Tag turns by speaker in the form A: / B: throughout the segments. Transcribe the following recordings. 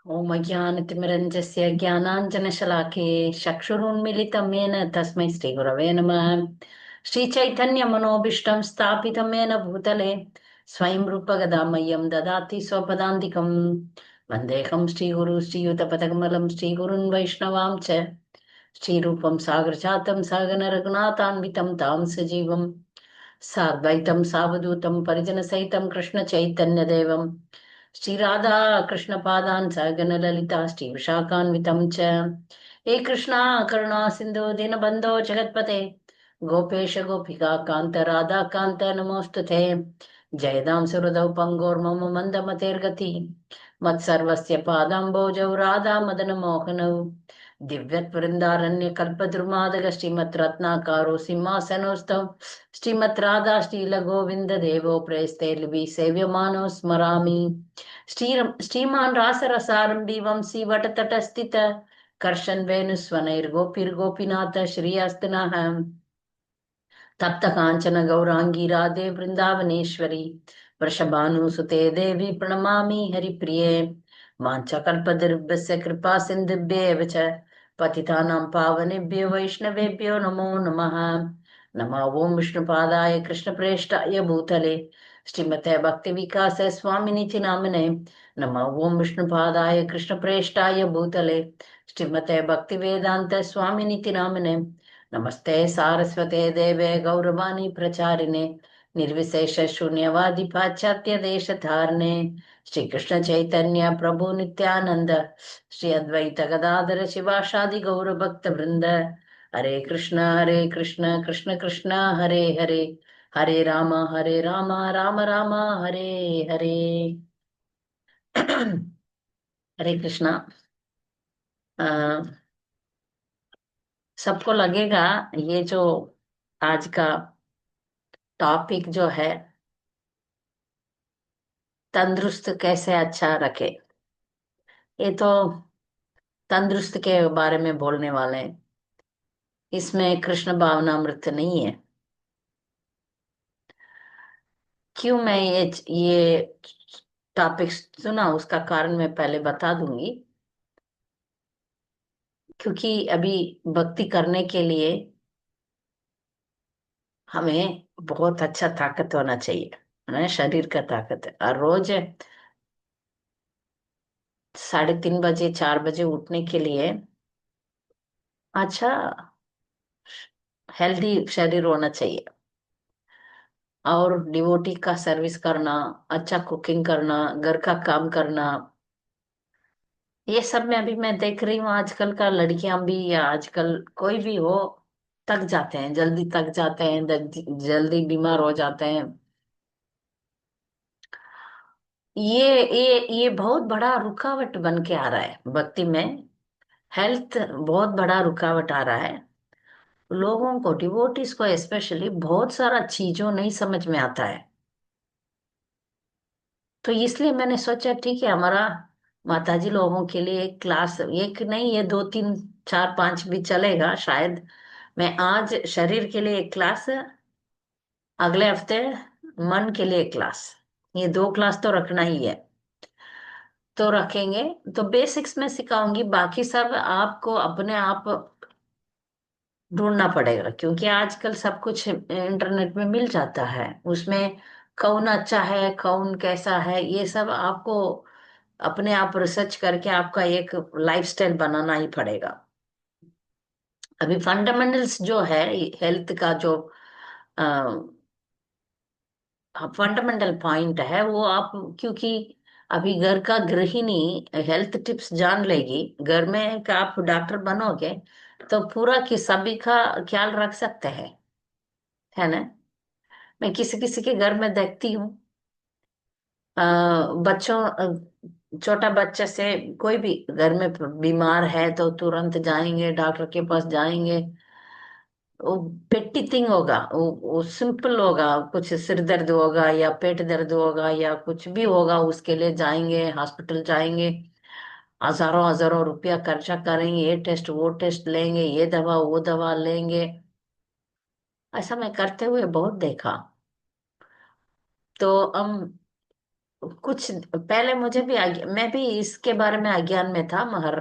A: ओम ज्ञानतिमिरञ्जस्य ज्ञानाञ्जनशलाकये चक्षुरुन्मीलितं येन तस्मै श्रीगुरवे नमः। श्रीचैतन्यमनोभीष्टं स्थापितं येन भूतले स्वयं रूपगदामह्यं ददाति स्वपदान्तिकं। वन्देऽहं श्रीगुरु श्रीयुतपदकमलं श्रीगुरुन् वैष्णवां च श्रीरूपं सागरजातं सहगणरघुनाथान्वितं तां सजीवं साद्वैतं सावधूतं परिजनसहितं कृष्णचैतन्यदेवं श्रीराधा कृष्णपादान् सहगणललिता श्रीविशाखान्वितं च। हे कृष्णा करुणा सिन्धु दीनबन्धो जगत्पते गोपेश गोपिका कान्त राधा कान्त नमोऽस्तुते। जयदां सुहृदौ पङ्गोर्मम मन्दमतेर्गति मत्सर्वस्य पादाम्बोजौ राधा मदनमोहनौ दिव्यत्वृन्दारण्यकल्पद्रुमादग श्रीमद्रत्नाकारो सिंहासनोऽस्तौ श्रीमद् राधा श्रीलगोविन्द देवो प्रेस्ते लिवि सेव्यमानो स्मरामि। श्रीमान् रासरसारम्भि वंशी वटतटस्थित कर्षन् वेणुस्वनैर्गोपीर्गोपीनाथ श्रीयस्तिनः तप्त कांचन गौरांगी राधे वृंदावनेश्वरी वृषभानुसुते देवी प्रणमामि हरिप्रिये। वाञ्छाकल्पतरुभ्यश्च कृपा सिन्धुभ्येव च पतितानां पावनेभ्यो वैष्णवेभ्यो नमो नमः। नमः ओं विष्णुपादाय कृष्णप्रेष्ठाय भूतले श्रीमते भक्ति विकास स्वामिनिति नामिने। नमः ओं विष्णुपादाय कृष्णप्रेष्ठाय भूतले श्रीमते भक्ति वेदांत स्वामिनिति नामिने। नमस्ते सारस्वते देवे गौरवाणी प्रचारिणे निर्विशेष शून्यवादी पाश्चात्य देश धारणे। श्री कृष्ण चैतन्य प्रभु नित्यानंद श्री अद्वैत गदाधर शिवाशादि गौर भक्त वृंद। हरे कृष्ण कृष्ण कृष्ण हरे हरे हरे राम राम राम हरे हरे। हरे कृष्णा। सबको लगेगा ये जो आज का टॉपिक जो है तंदुरुस्त कैसे अच्छा रखे, ये तो तंदुरुस्त के बारे में बोलने वाले हैं। इसमें कृष्ण भावनामृत नहीं है। क्यों मैं ये टॉपिक चुना उसका कारण मैं पहले बता दूंगी। क्योंकि अभी भक्ति करने के लिए हमें बहुत अच्छा ताकत होना चाहिए, है ना? शरीर का ताकत और रोज 3:30 बजे 4 बजे उठने के लिए अच्छा हेल्दी शरीर होना चाहिए। और डिवोटी का सर्विस करना, अच्छा कुकिंग करना, घर का काम करना, ये सब में अभी मैं देख रही हूँ आजकल का लड़कियां भी या आजकल कोई भी हो थक जाते हैं, जल्दी थक जाते हैं, जल्दी बीमार हो जाते हैं। ये बहुत बड़ा रुकावट बन के आ रहा है भक्ति में। हेल्थ बहुत बड़ा रुकावट आ रहा है। लोगों को डिवोटीज को स्पेशली बहुत सारा चीजों नहीं समझ में आता है। तो इसलिए मैंने सोचा ठीक है हमारा माताजी लोगों के लिए एक क्लास, एक नहीं ये 2 3 4 5 भी चलेगा शायद। मैं आज शरीर के लिए एक क्लास, अगले हफ्ते मन के लिए एक क्लास, ये 2 क्लास तो रखना ही है। तो रखेंगे। तो बेसिक्स में सिखाऊंगी, बाकी सब आपको अपने आप ढूंढना पड़ेगा क्योंकि आजकल सब कुछ इंटरनेट में मिल जाता है। उसमें कौन अच्छा है कौन कैसा है ये सब आपको अपने आप रिसर्च करके आपका एक लाइफस्टाइल बनाना ही पड़ेगा। अभी फंडामेंटल्स जो है हेल्थ का जो फंडामेंटल पॉइंट है वो आप, क्योंकि अभी घर का गृहिणी हेल्थ टिप्स जान लेगी, घर में का आप डॉक्टर बनोगे तो पूरा की सभी का ख्याल रख सकते हैं, है ना? मैं किसी किसी के घर में देखती हूँ बच्चों छोटा बच्चा से कोई भी घर में बीमार है तो तुरंत जाएंगे डॉक्टर के पास जाएंगे। वो पेटी थिंग होगा, वो सिंपल होगा, कुछ सिर दर्द होगा या पेट दर्द होगा या कुछ भी होगा उसके लिए जाएंगे हॉस्पिटल जाएंगे, हजारों हजारों रुपया खर्चा करेंगे, ये टेस्ट वो टेस्ट लेंगे, ये दवा वो दवा लेंगे। ऐसा मैं करते हुए बहुत देखा। तो हम कुछ पहले मुझे भी मैं भी इसके बारे में अज्ञान में था, मगर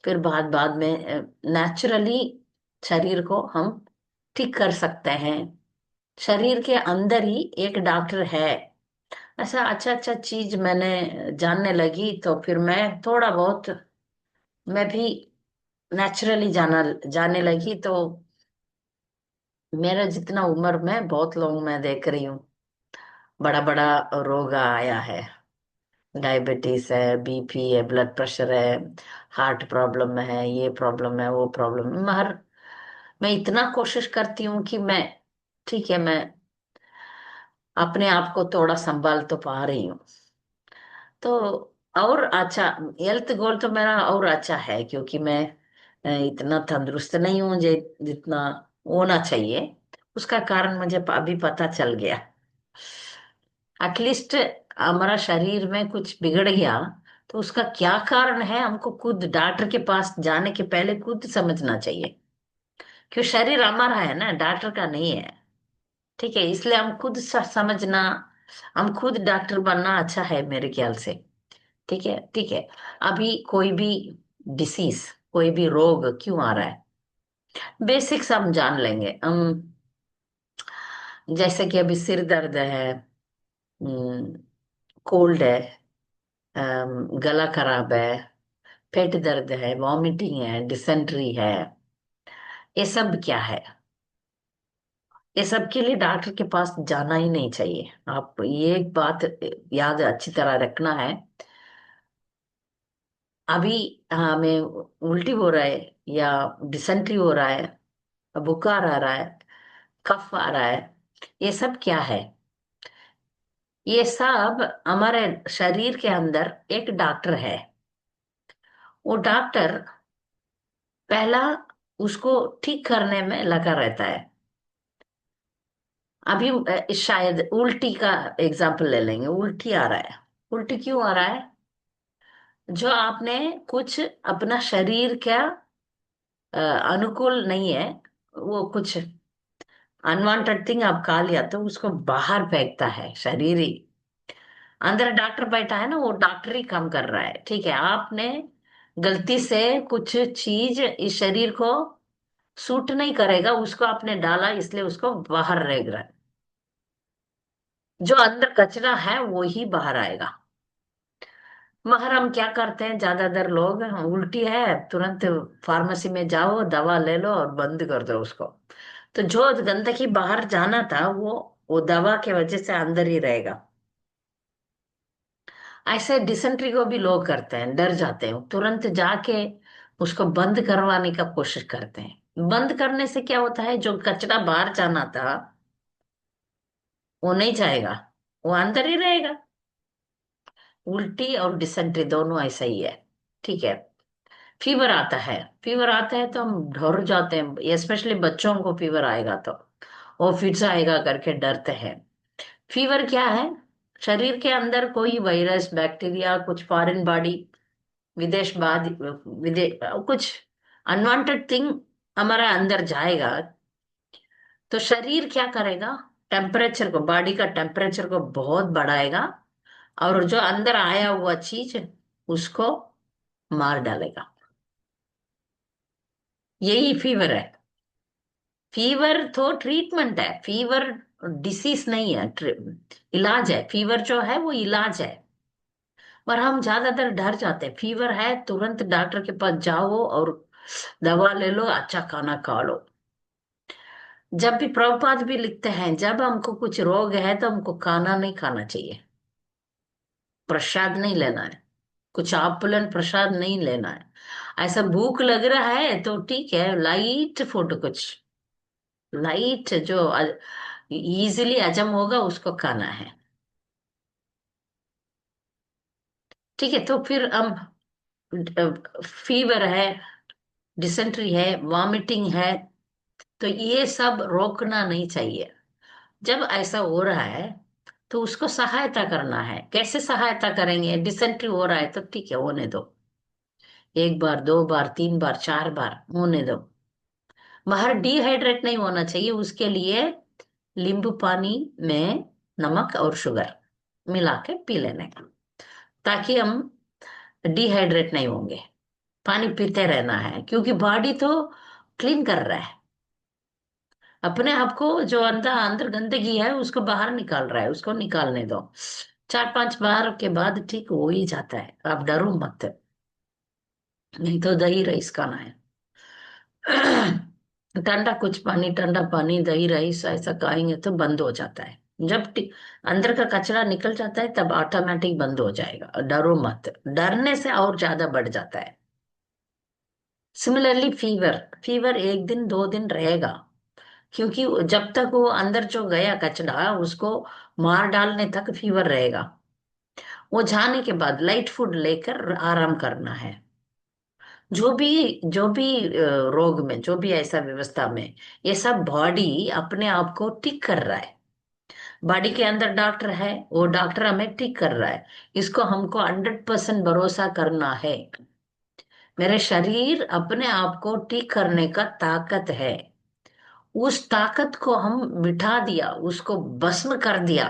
A: फिर बाद बाद में नेचुरली शरीर को हम ठीक कर सकते हैं। शरीर के अंदर ही एक डॉक्टर है। ऐसा अच्छा अच्छा चीज मैंने जानने लगी, तो फिर मैं थोड़ा बहुत मैं भी नेचुरली जाने लगी। तो मेरा जितना उम्र में बहुत लोग मैं देख रही हूँ, बड़ा बड़ा रोग आया है। डायबिटीज है, बीपी है, ब्लड प्रेशर है, हार्ट प्रॉब्लम है, ये प्रॉब्लम है, वो प्रॉब्लम है। मगर मैं इतना कोशिश करती हूँ कि मैं, ठीक है, मैं अपने आप को थोड़ा संभाल तो पा रही हूँ। तो और अच्छा, हेल्थ गोल तो मेरा और अच्छा है, क्योंकि मैं इतना तंदुरुस्त नहीं हूँ जितना होना चाहिए। उसका कारण मुझे अभी पता चल गया। एटलीस्ट हमारा शरीर में कुछ बिगड़ गया, तो उसका क्या कारण है हमको खुद डॉक्टर के पास जाने के पहले खुद समझना चाहिए। क्यों, शरीर हमारा है ना, डॉक्टर का नहीं है। ठीक है, इसलिए हम खुद समझना, हम खुद डॉक्टर बनना अच्छा है मेरे ख्याल से। ठीक है, ठीक है। अभी कोई भी डिसीज, कोई भी रोग क्यों आ रहा है, बेसिक्स हम जान लेंगे हम। जैसे कि अभी सिर दर्द है, कोल्ड है, गला खराब है, पेट दर्द है, वॉमिटिंग है, डिसेंट्री है, ये सब क्या है? ये सब के लिए डॉक्टर के पास जाना ही नहीं चाहिए। आप ये एक बात याद अच्छी तरह रखना है। अभी हमें उल्टी हो रहा है, या डिसेंट्री हो रहा है, बुखार आ रहा है, कफ आ रहा है, ये सब क्या है? ये सब हमारे शरीर के अंदर एक डॉक्टर है। वो डॉक्टर पहला उसको ठीक करने में लगा रहता है। अभी शायद उल्टी का एग्जाम्पल ले लेंगे। उल्टी आ रहा है, उल्टी क्यों आ रहा है? जो आपने कुछ अपना शरीर का अनुकूल नहीं है, वो कुछ अनवांटेड थिंग आप खा लिया, तो उसको बाहर फेंकता है शरीर ही। अंदर डॉक्टर बैठा है ना, वो डॉक्टर ही काम कर रहा है। ठीक है, आपने गलती से कुछ चीज इस शरीर को सूट नहीं करेगा, उसको आपने डाला, इसलिए उसको बाहर रह रहा है। जो अंदर कचरा है वो ही बाहर आएगा। मगर हम क्या करते हैं, ज्यादातर लोग, उल्टी है तुरंत फार्मेसी में जाओ, दवा ले लो और बंद कर दो उसको। तो जो गंदगी बाहर जाना था, वो दवा के वजह से अंदर ही रहेगा। ऐसे डिसेंट्री को भी लोग करते हैं, डर जाते हैं, तुरंत जाके उसको बंद करवाने का कोशिश करते हैं। बंद करने से क्या होता है, जो कचरा बाहर जाना था वो नहीं जाएगा, वो अंदर ही रहेगा। उल्टी और डिसेंट्री दोनों ऐसा ही है। ठीक है। फीवर आता है, फीवर आता है तो हम डर जाते हैं, स्पेशली बच्चों को फीवर आएगा तो वो फिर से आएगा करके डरते हैं। फीवर क्या है? शरीर के अंदर कोई वायरस, बैक्टीरिया, कुछ फॉरेन बॉडी, विदेश बाद कुछ अनवांटेड थिंग हमारा अंदर जाएगा। तो शरीर क्या करेगा, टेम्परेचर को, बॉडी का टेम्परेचर को बहुत बढ़ाएगा, और जो अंदर आया हुआ चीज उसको मार डालेगा। यही फीवर है। फीवर तो ट्रीटमेंट है, फीवर डिसीज नहीं है, इलाज है। फीवर जो है वो इलाज है। पर हम ज्यादातर डर जाते हैं, फीवर है तुरंत डॉक्टर के पास जाओ और दवा ले लो, अच्छा खाना खा लो। जब भी प्रभुपाद भी लिखते हैं, जब हमको कुछ रोग है तो हमको खाना नहीं खाना चाहिए, प्रसाद नहीं लेना है, कुछ आपुलन प्रसाद नहीं लेना है। ऐसा भूख लग रहा है तो ठीक है, लाइट फूड, कुछ लाइट जो इजीली हजम होगा उसको खाना है। ठीक है, तो फिर हम फीवर है, डिसेंट्री है, वॉमिटिंग है, तो ये सब रोकना नहीं चाहिए। जब ऐसा हो रहा है तो उसको सहायता करना है। कैसे सहायता करेंगे? डिसेंट्री हो रहा है तो ठीक है, होने दो, एक बार, दो बार, तीन बार, चार बार होने दो। बाहर डिहाइड्रेट नहीं होना चाहिए, उसके लिए नींबू पानी में नमक और शुगर, मिला के पी लेने का, ताकि हम डिहाइड्रेट नहीं होंगे। पानी पीते रहना है, क्योंकि बॉडी तो क्लीन कर रहा है अपने आप को। जो अंदर अंदर गंदगी है उसको बाहर निकाल रहा है, उसको निकालने दो। 4-5 बार के बाद ठीक हो ही जाता है, आप डरो मत। नहीं तो दही रईस खाना है। ठंडा कुछ पानी, ठंडा पानी, दही रईस ऐसा खाएंगे तो बंद हो जाता है। जब अंदर का कचरा निकल जाता है तब ऑटोमेटिक बंद हो जाएगा, डरो मत। डरने से और ज्यादा बढ़ जाता है। सिमिलरली फीवर, फीवर 1 दिन 2 दिन रहेगा, क्योंकि जब तक वो अंदर जो गया कचरा उसको मार डालने तक फीवर रहेगा। वो जाने के बाद लाइट फूड लेकर आराम करना है। जो भी रोग में, जो भी ऐसा व्यवस्था में, ये सब बॉडी अपने आप को ठीक कर रहा है। बॉडी के अंदर डॉक्टर है, वो डॉक्टर हमें ठीक कर रहा है। इसको हमको 100% भरोसा करना है। मेरे शरीर अपने आप को ठीक करने का ताकत है। उस ताकत को हम बिठा दिया, उसको भस्म कर दिया,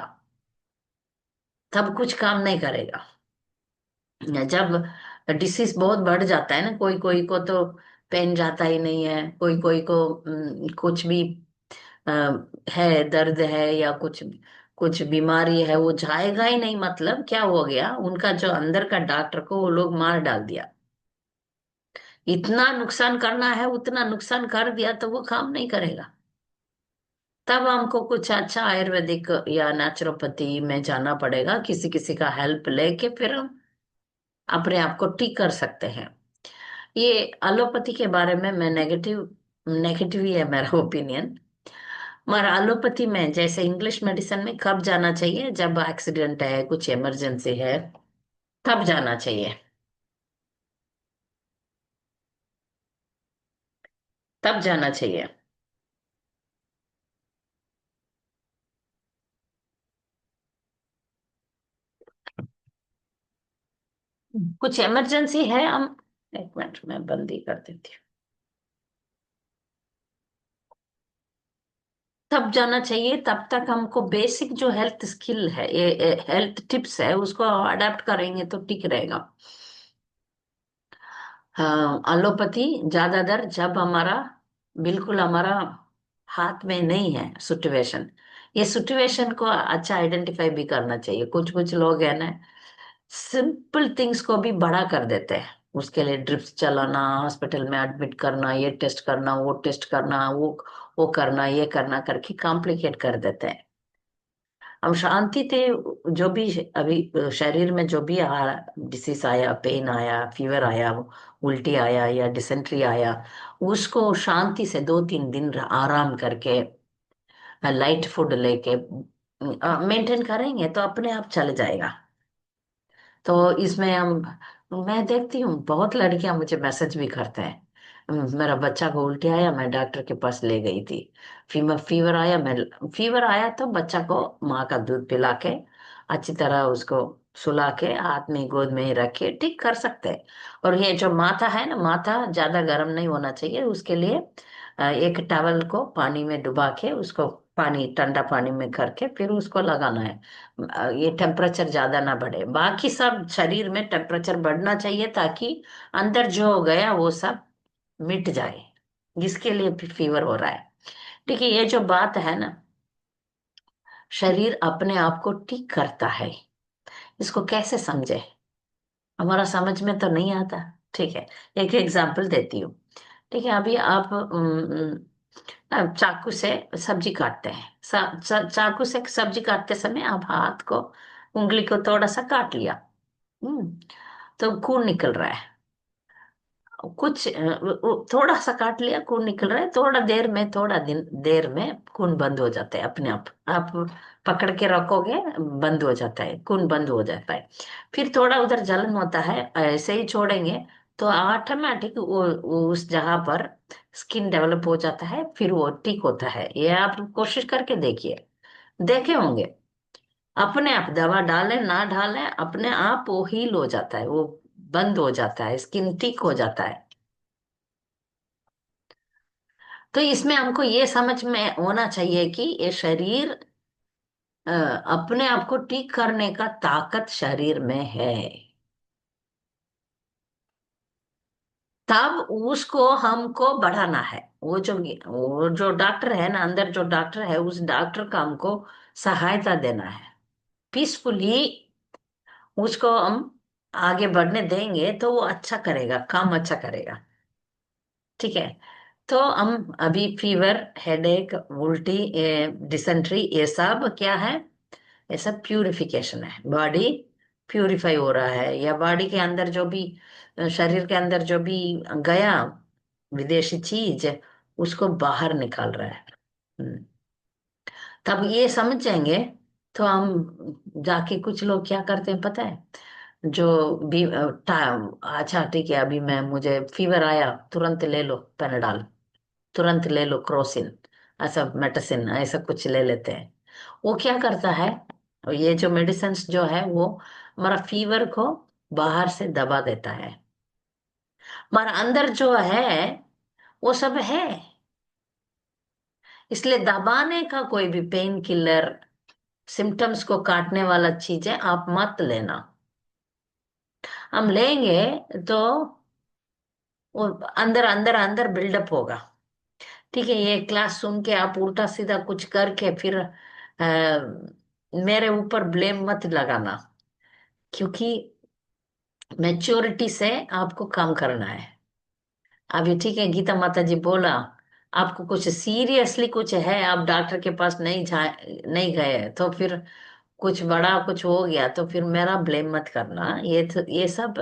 A: तब कुछ काम नहीं करेगा। जब डिसीज बहुत बढ़ जाता है ना, कोई कोई को तो पेन जाता ही नहीं है, कोई कोई को कुछ भी अ, है, दर्द है या कुछ कुछ बीमारी है, वो जाएगा ही नहीं। मतलब क्या हो गया, उनका जो अंदर का डॉक्टर को वो लोग मार डाल दिया। इतना नुकसान करना है उतना नुकसान कर दिया, तो वो काम नहीं करेगा। तब हमको कुछ अच्छा आयुर्वेदिक या नेचुरोपैथी में जाना पड़ेगा, किसी किसी का हेल्प लेके फिर हम अपने आप को ठीक कर सकते हैं। ये एलोपैथी के बारे में मैं नेगेटिव नेगेटिव ही है मेरा ओपिनियन। मगर एलोपैथी में जैसे इंग्लिश मेडिसिन में कब जाना चाहिए, जब एक्सीडेंट है, कुछ इमरजेंसी है, तब जाना चाहिए। तब जाना चाहिए। कुछ इमरजेंसी है हम, 1 मिनट में बंद ही कर देती हूँ। तब जाना चाहिए, तब तक हमको बेसिक जो हेल्थ स्किल है, ये हेल्थ टिप्स है, उसको अडेप्ट करेंगे तो ठीक रहेगा। हाँ, एलोपैथी ज्यादातर जब हमारा बिल्कुल हमारा हाथ में नहीं है सिचुएशन, ये सिचुएशन को अच्छा आइडेंटिफाई भी करना चाहिए। कुछ कुछ लोग है ना, सिंपल थिंग्स को भी बड़ा कर देते हैं। उसके लिए ड्रिप्स चलाना, हॉस्पिटल में एडमिट करना, ये टेस्ट करना, वो टेस्ट करना, वो करना, ये करना करके कॉम्प्लिकेट कर देते हैं। हम शांति थे। जो भी अभी शरीर में जो भी डिसीज आया, पेन आया, फीवर आया, उल्टी आया या डिसेंट्री आया, उसको शांति से 2-3 दिन आराम करके लाइट फूड लेके मेंटेन करेंगे तो अपने आप चल जाएगा। तो इसमें हम, मैं देखती हूँ बहुत लड़कियां मुझे मैसेज भी करते हैं, मेरा बच्चा को उल्टी आया, मैं डॉक्टर के पास ले गई थी। फीवर आया तो बच्चा को माँ का दूध पिला के अच्छी तरह उसको सुला के हाथ में गोद में ही रख के ठीक कर सकते हैं। और ये जो माथा है ना, माथा ज्यादा गर्म नहीं होना चाहिए, उसके लिए एक टॉवल को पानी में डुबा के उसको पानी, ठंडा पानी में करके फिर उसको लगाना है। ये टेम्परेचर ज्यादा ना बढ़े, बाकी सब शरीर में टेम्परेचर बढ़ना चाहिए, ताकि अंदर जो हो गया वो सब मिट जाए, जिसके लिए फिर फीवर हो रहा है। देखिए ये जो बात है ना, शरीर अपने आप को ठीक करता है, इसको कैसे समझे, हमारा समझ में तो नहीं आता। ठीक है, एक एग्जांपल देती हूँ। ठीक है, अभी आप चाकू से सब्जी काटते हैं। चाकू से सब्जी काटते समय आप हाथ को, उंगली को थोड़ा सा काट लिया। हम्म तो खून निकल रहा है। थोड़ा सा काट लिया, खून निकल रहा है, थोड़ा देर में, थोड़ा दिन देर में खून बंद हो जाता है अपने आप पकड़ के रखोगे, बंद हो जाता है, खून बंद हो जाता है। फिर थोड़ा उधर जलन होता है, ऐसे ही छोड़ेंगे तो ऑटोमेटिक वो उस जगह पर स्किन डेवलप हो जाता है, फिर वो ठीक होता है। ये आप कोशिश करके देखिए, देखे होंगे। अपने आप दवा डालें ना डालें, अपने आप वो हील हो जाता है, वो बंद हो जाता है, स्किन ठीक हो जाता है। तो इसमें हमको ये समझ में होना चाहिए कि ये शरीर अपने आप को ठीक करने का ताकत शरीर में है। तब उसको हमको बढ़ाना है। वो जो डॉक्टर है ना, अंदर जो डॉक्टर है, उस डॉक्टर का हमको सहायता देना है। पीसफुली उसको हम आगे बढ़ने देंगे तो वो अच्छा करेगा, काम अच्छा करेगा। ठीक है। तो हम अभी फीवर, हेडेक, उल्टी, डिसेंट्री, ये सब क्या है? ये सब प्यूरिफिकेशन है। बॉडी प्यूरिफाई हो रहा है, या बॉडी के अंदर जो भी शरीर के अंदर जो भी गया विदेशी चीज, उसको बाहर निकाल रहा है। हम्म। तब ये समझ जाएंगे तो हम जाके, कुछ लोग क्या करते हैं पता है? जो भी टाइम, अच्छा ठीक है, अभी मैं मुझे फीवर आया, तुरंत ले लो पेनाडाल, तुरंत ले लो क्रोसिन, ऐसा मेडिसिन ऐसा कुछ ले लेते हैं। वो क्या करता है? ये जो मेडिसिन जो है वो हमारा फीवर को बाहर से दबा देता है। हमारा अंदर जो है वो सब है। इसलिए दबाने का कोई भी पेन किलर, सिम्टम्स को काटने वाला चीजें आप मत लेना। हम लेंगे तो वो अंदर अंदर अंदर बिल्डअप होगा। ठीक है, ये क्लास सुन के आप उल्टा सीधा कुछ करके फिर मेरे ऊपर ब्लेम मत लगाना, क्योंकि मैच्योरिटी से आपको काम करना है। अभी ठीक है, गीता माता जी बोला, आपको कुछ सीरियसली कुछ है, आप डॉक्टर के पास नहीं गए, तो फिर कुछ बड़ा कुछ हो गया तो फिर मेरा ब्लेम मत करना। ये सब,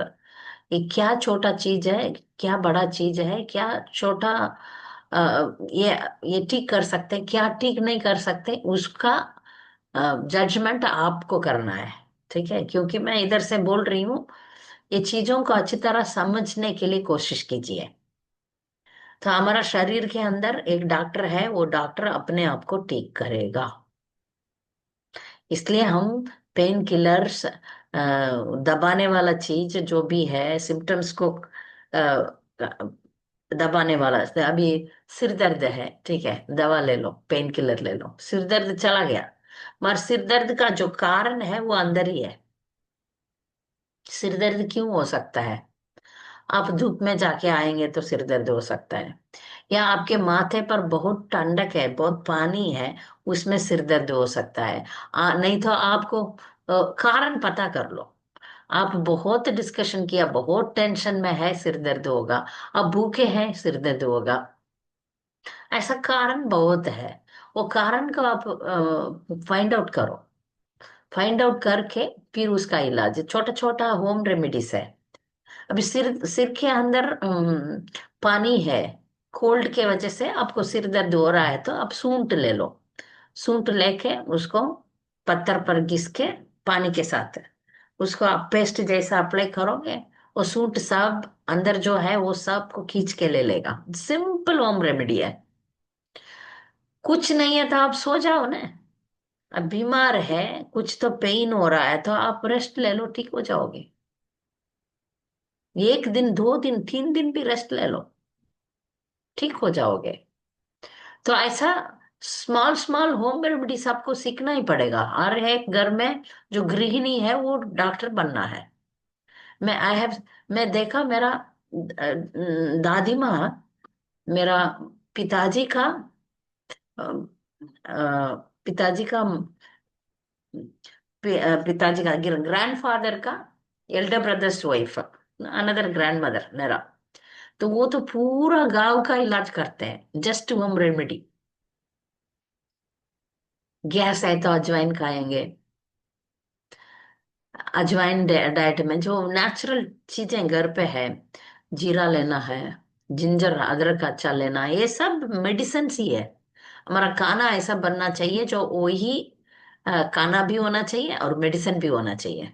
A: ये क्या छोटा चीज है, क्या बड़ा चीज है, क्या छोटा ये ठीक कर सकते हैं, क्या ठीक नहीं कर सकते, उसका जजमेंट आपको करना है। ठीक है, क्योंकि मैं इधर से बोल रही हूँ, ये चीजों को अच्छी तरह समझने के लिए कोशिश कीजिए। तो हमारा शरीर के अंदर एक डॉक्टर है, वो डॉक्टर अपने आप को ठीक करेगा। इसलिए हम पेन किलर्स, दबाने वाला चीज जो भी है, सिम्टम्स को दबाने वाला, अभी सिर दर्द है, ठीक है, दवा ले लो, पेन किलर ले लो, सिर दर्द चला गया। मगर सिर दर्द का जो कारण है वो अंदर ही है। सिर दर्द क्यों हो सकता है? आप धूप में जाके आएंगे तो सिर दर्द हो सकता है, या आपके माथे पर बहुत ठंडक है, बहुत पानी है, उसमें सिर दर्द हो सकता है। नहीं तो आपको कारण पता कर लो। आप बहुत डिस्कशन किया, बहुत टेंशन में है, सिर दर्द होगा। आप भूखे हैं, सिर दर्द होगा। ऐसा कारण बहुत है। वो कारण को आप फाइंड आउट करो। फाइंड आउट करके फिर उसका इलाज, छोटा छोटा होम रेमेडीज है। अभी सिर सिर के अंदर पानी है, कोल्ड के वजह से आपको सिर दर्द हो रहा है, तो आप सूंठ ले लो। सूंठ लेके उसको पत्थर पर घिस के, पानी के साथ उसको आप पेस्ट जैसा अप्लाई करोगे, वो सूंठ सब अंदर जो है वो सब को खींच के ले लेगा। सिंपल होम रेमेडी है। कुछ नहीं है तो आप सो जाओ ना। अब बीमार है, कुछ तो पेन हो रहा है, तो आप रेस्ट ले लो, ठीक हो जाओगे। एक दिन, 2 दिन, 3 दिन भी रेस्ट ले लो, ठीक हो जाओगे। तो ऐसा स्मॉल स्मॉल होम रेमेडीज आपको सीखना ही पड़ेगा। हर एक घर में जो गृहिणी है वो डॉक्टर बनना है। मैं आई हैव मैं देखा, मेरा दादी माँ, मेरा पिताजी का अ, पिताजी का पिताजी का ग्रैंडफादर का Elder brother's wife, another grand mother मेरा, तो वो तो पूरा गांव का इलाज करते हैं, जस्ट होम रेमेडी। गैस है तो अजवाइन खाएंगे। अजवाइन डाइट में जो नेचुरल चीजें घर पे है, जीरा लेना है, जिंजर अदरक अच्छा लेना है, ये सब मेडिसिन ही है। हमारा खाना ऐसा बनना चाहिए जो वही खाना भी होना चाहिए और मेडिसिन भी होना चाहिए।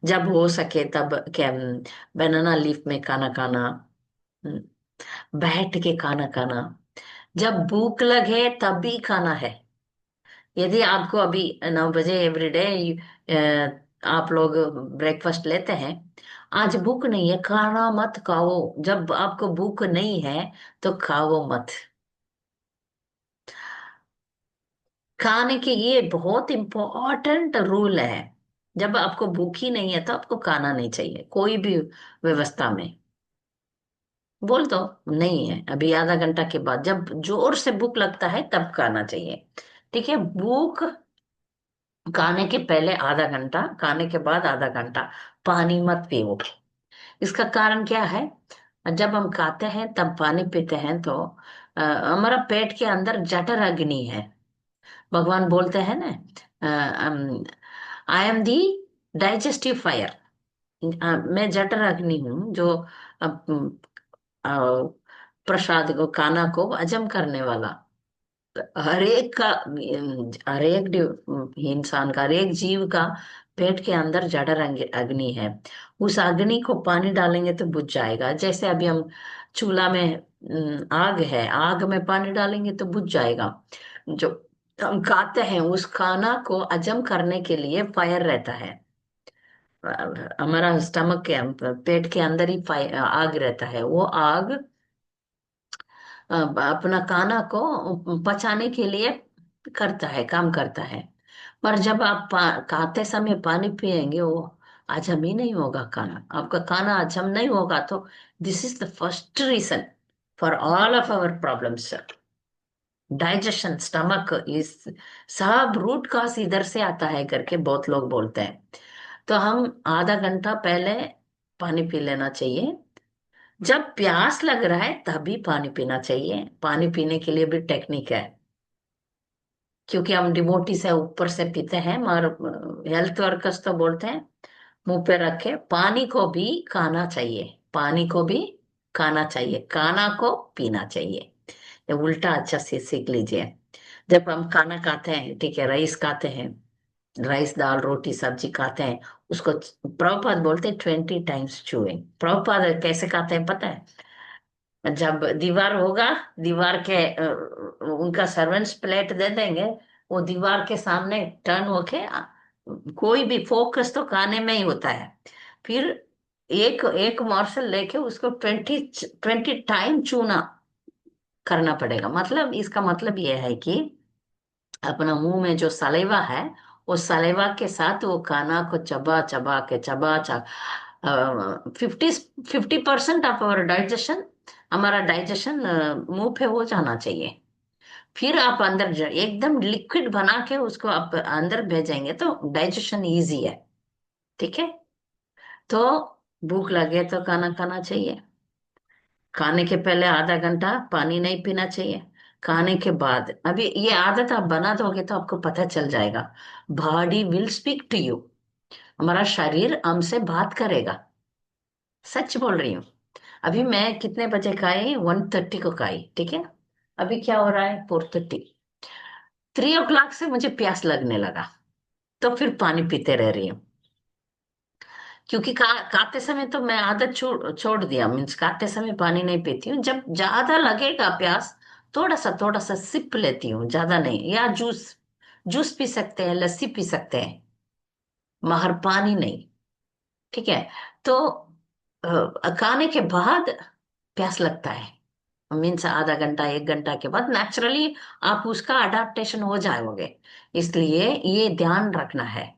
A: जब हो सके तब क्या, बनाना लीफ में खाना खाना, हम्म, बैठ के खाना खाना, जब भूख लगे तभी खाना है। यदि आपको अभी 9 बजे एवरीडे आप लोग ब्रेकफास्ट लेते हैं, आज भूख नहीं है, खाना मत खाओ। जब आपको भूख नहीं है तो खाओ मत। खाने के ये बहुत इंपॉर्टेंट रूल है। जब आपको भूखी नहीं है तो आपको खाना नहीं चाहिए कोई भी व्यवस्था में। बोल दो नहीं है, अभी आधा घंटा के बाद जब जोर से भूख लगता है तब खाना चाहिए। ठीक है, भूख खाने के पहले आधा घंटा, खाने के बाद आधा घंटा पानी मत पियो। इसका कारण क्या है? जब हम खाते हैं तब पानी पीते हैं तो हमारा पेट के अंदर जठर अग्नि है। भगवान बोलते हैं ना, I am the digestive fire. मैं जठर अग्नि हूँ जो अ, अ, प्रसाद को, खाना को हजम करने वाला। हर एक का, हर एक इंसान का, हर एक जीव का पेट के अंदर जठर अग्नि है। उस अग्नि को पानी डालेंगे तो बुझ जाएगा। जैसे अभी हम चूल्हा में आग है, आग में पानी डालेंगे तो बुझ जाएगा। जो हम खाते हैं उस खाना को हजम करने के लिए फायर रहता है। हमारा स्टमक के, पेट के अंदर ही फायर, आग रहता है। वो आग अपना खाना को पचाने के लिए करता है, काम करता है। पर जब आप खाते समय पानी पिएंगे, वो हजम ही नहीं होगा खाना, आपका खाना हजम नहीं होगा। तो this is the first reason for all of our problems. Digestion, stomach इस सब रूट कॉज इधर से आता है करके बहुत लोग बोलते हैं। तो हम आधा घंटा पहले पानी पी लेना चाहिए। जब प्यास लग रहा है तभी पानी पीना चाहिए। पानी पीने के लिए भी टेक्निक है, क्योंकि हम डिवोटी से ऊपर से पीते हैं, मगर हेल्थ वर्कर्स तो बोलते हैं मुंह पे रखे पानी को भी खाना चाहिए। पानी को भी खाना चाहिए, खाना को पीना चाहिए। ये उल्टा अच्छा से सीख लीजिए। जब हम खाना खाते हैं, ठीक है, राइस खाते हैं, राइस दाल रोटी सब्जी खाते हैं, उसको प्रभुपाद बोलते हैं 20 टाइम्स चूइंग। प्रभुपाद कैसे खाते हैं पता है? जब दीवार होगा, दीवार के उनका सर्वेंट्स प्लेट दे देंगे, वो दीवार के सामने टर्न होके कोई भी फोकस तो खाने में ही होता है। फिर एक एक मॉर्सल लेके उसको 20 टाइम चूना करना पड़ेगा। मतलब इसका मतलब ये है कि अपना मुंह में जो सलेवा है, वो सलेवा के साथ वो खाना को चबा चबा के, चबा चबा 50% ऑफ आवर डाइजेशन, हमारा डाइजेशन मुंह पे हो जाना चाहिए। फिर आप अंदर एकदम लिक्विड बना के उसको आप अंदर भेजेंगे तो डाइजेशन इजी है। ठीक है, तो भूख लगे तो खाना खाना चाहिए। खाने के पहले आधा घंटा पानी नहीं पीना चाहिए। खाने के बाद, अभी ये आदत आप बना दोगे तो आपको पता चल जाएगा। Body will speak to you. हमारा शरीर हमसे बात करेगा। सच बोल रही हूँ। अभी मैं कितने बजे खाई? 1:30 को खाई, ठीक है। अभी क्या हो रहा है? 4:30। 3 o'clock से मुझे प्यास लगने लगा, तो फिर पानी पीते रह रही हूँ। क्योंकि खाते समय तो मैं आदत छोड़ छोड़ दिया, मीन्स खाते समय पानी नहीं पीती हूँ। जब ज्यादा लगेगा प्यास, थोड़ा सा सिप लेती हूँ, ज्यादा नहीं। या जूस, जूस पी सकते हैं, लस्सी पी सकते हैं, मगर पानी नहीं। ठीक है। तो खाने के बाद प्यास लगता है, मीन्स आधा घंटा 1 घंटा के बाद नेचुरली आप उसका अडाप्टेशन हो जाओगे। इसलिए ये ध्यान रखना है।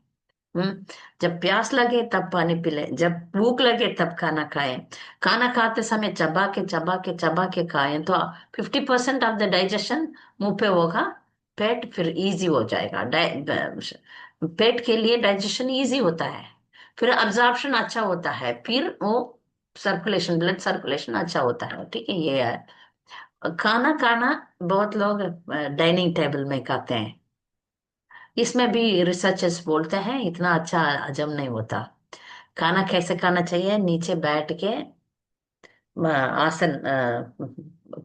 A: हम्म। जब प्यास लगे तब पानी पी ले, जब भूख लगे तब खाना खाएं। खाना खाते समय चबा के चबा के चबा के खाएं तो 50% ऑफ द डाइजेशन मुंह पे होगा। पेट फिर इजी हो जाएगा। पेट के लिए डाइजेशन इजी होता है, फिर अब्जॉर्प्शन अच्छा होता है, फिर वो सर्कुलेशन, ब्लड सर्कुलेशन अच्छा होता है। ठीक है, ये है। खाना खाना बहुत लोग डाइनिंग टेबल में खाते हैं। इसमें भी रिसर्चर्स बोलते हैं इतना अच्छा हजम नहीं होता। खाना कैसे खाना चाहिए? नीचे बैठ के, आसन,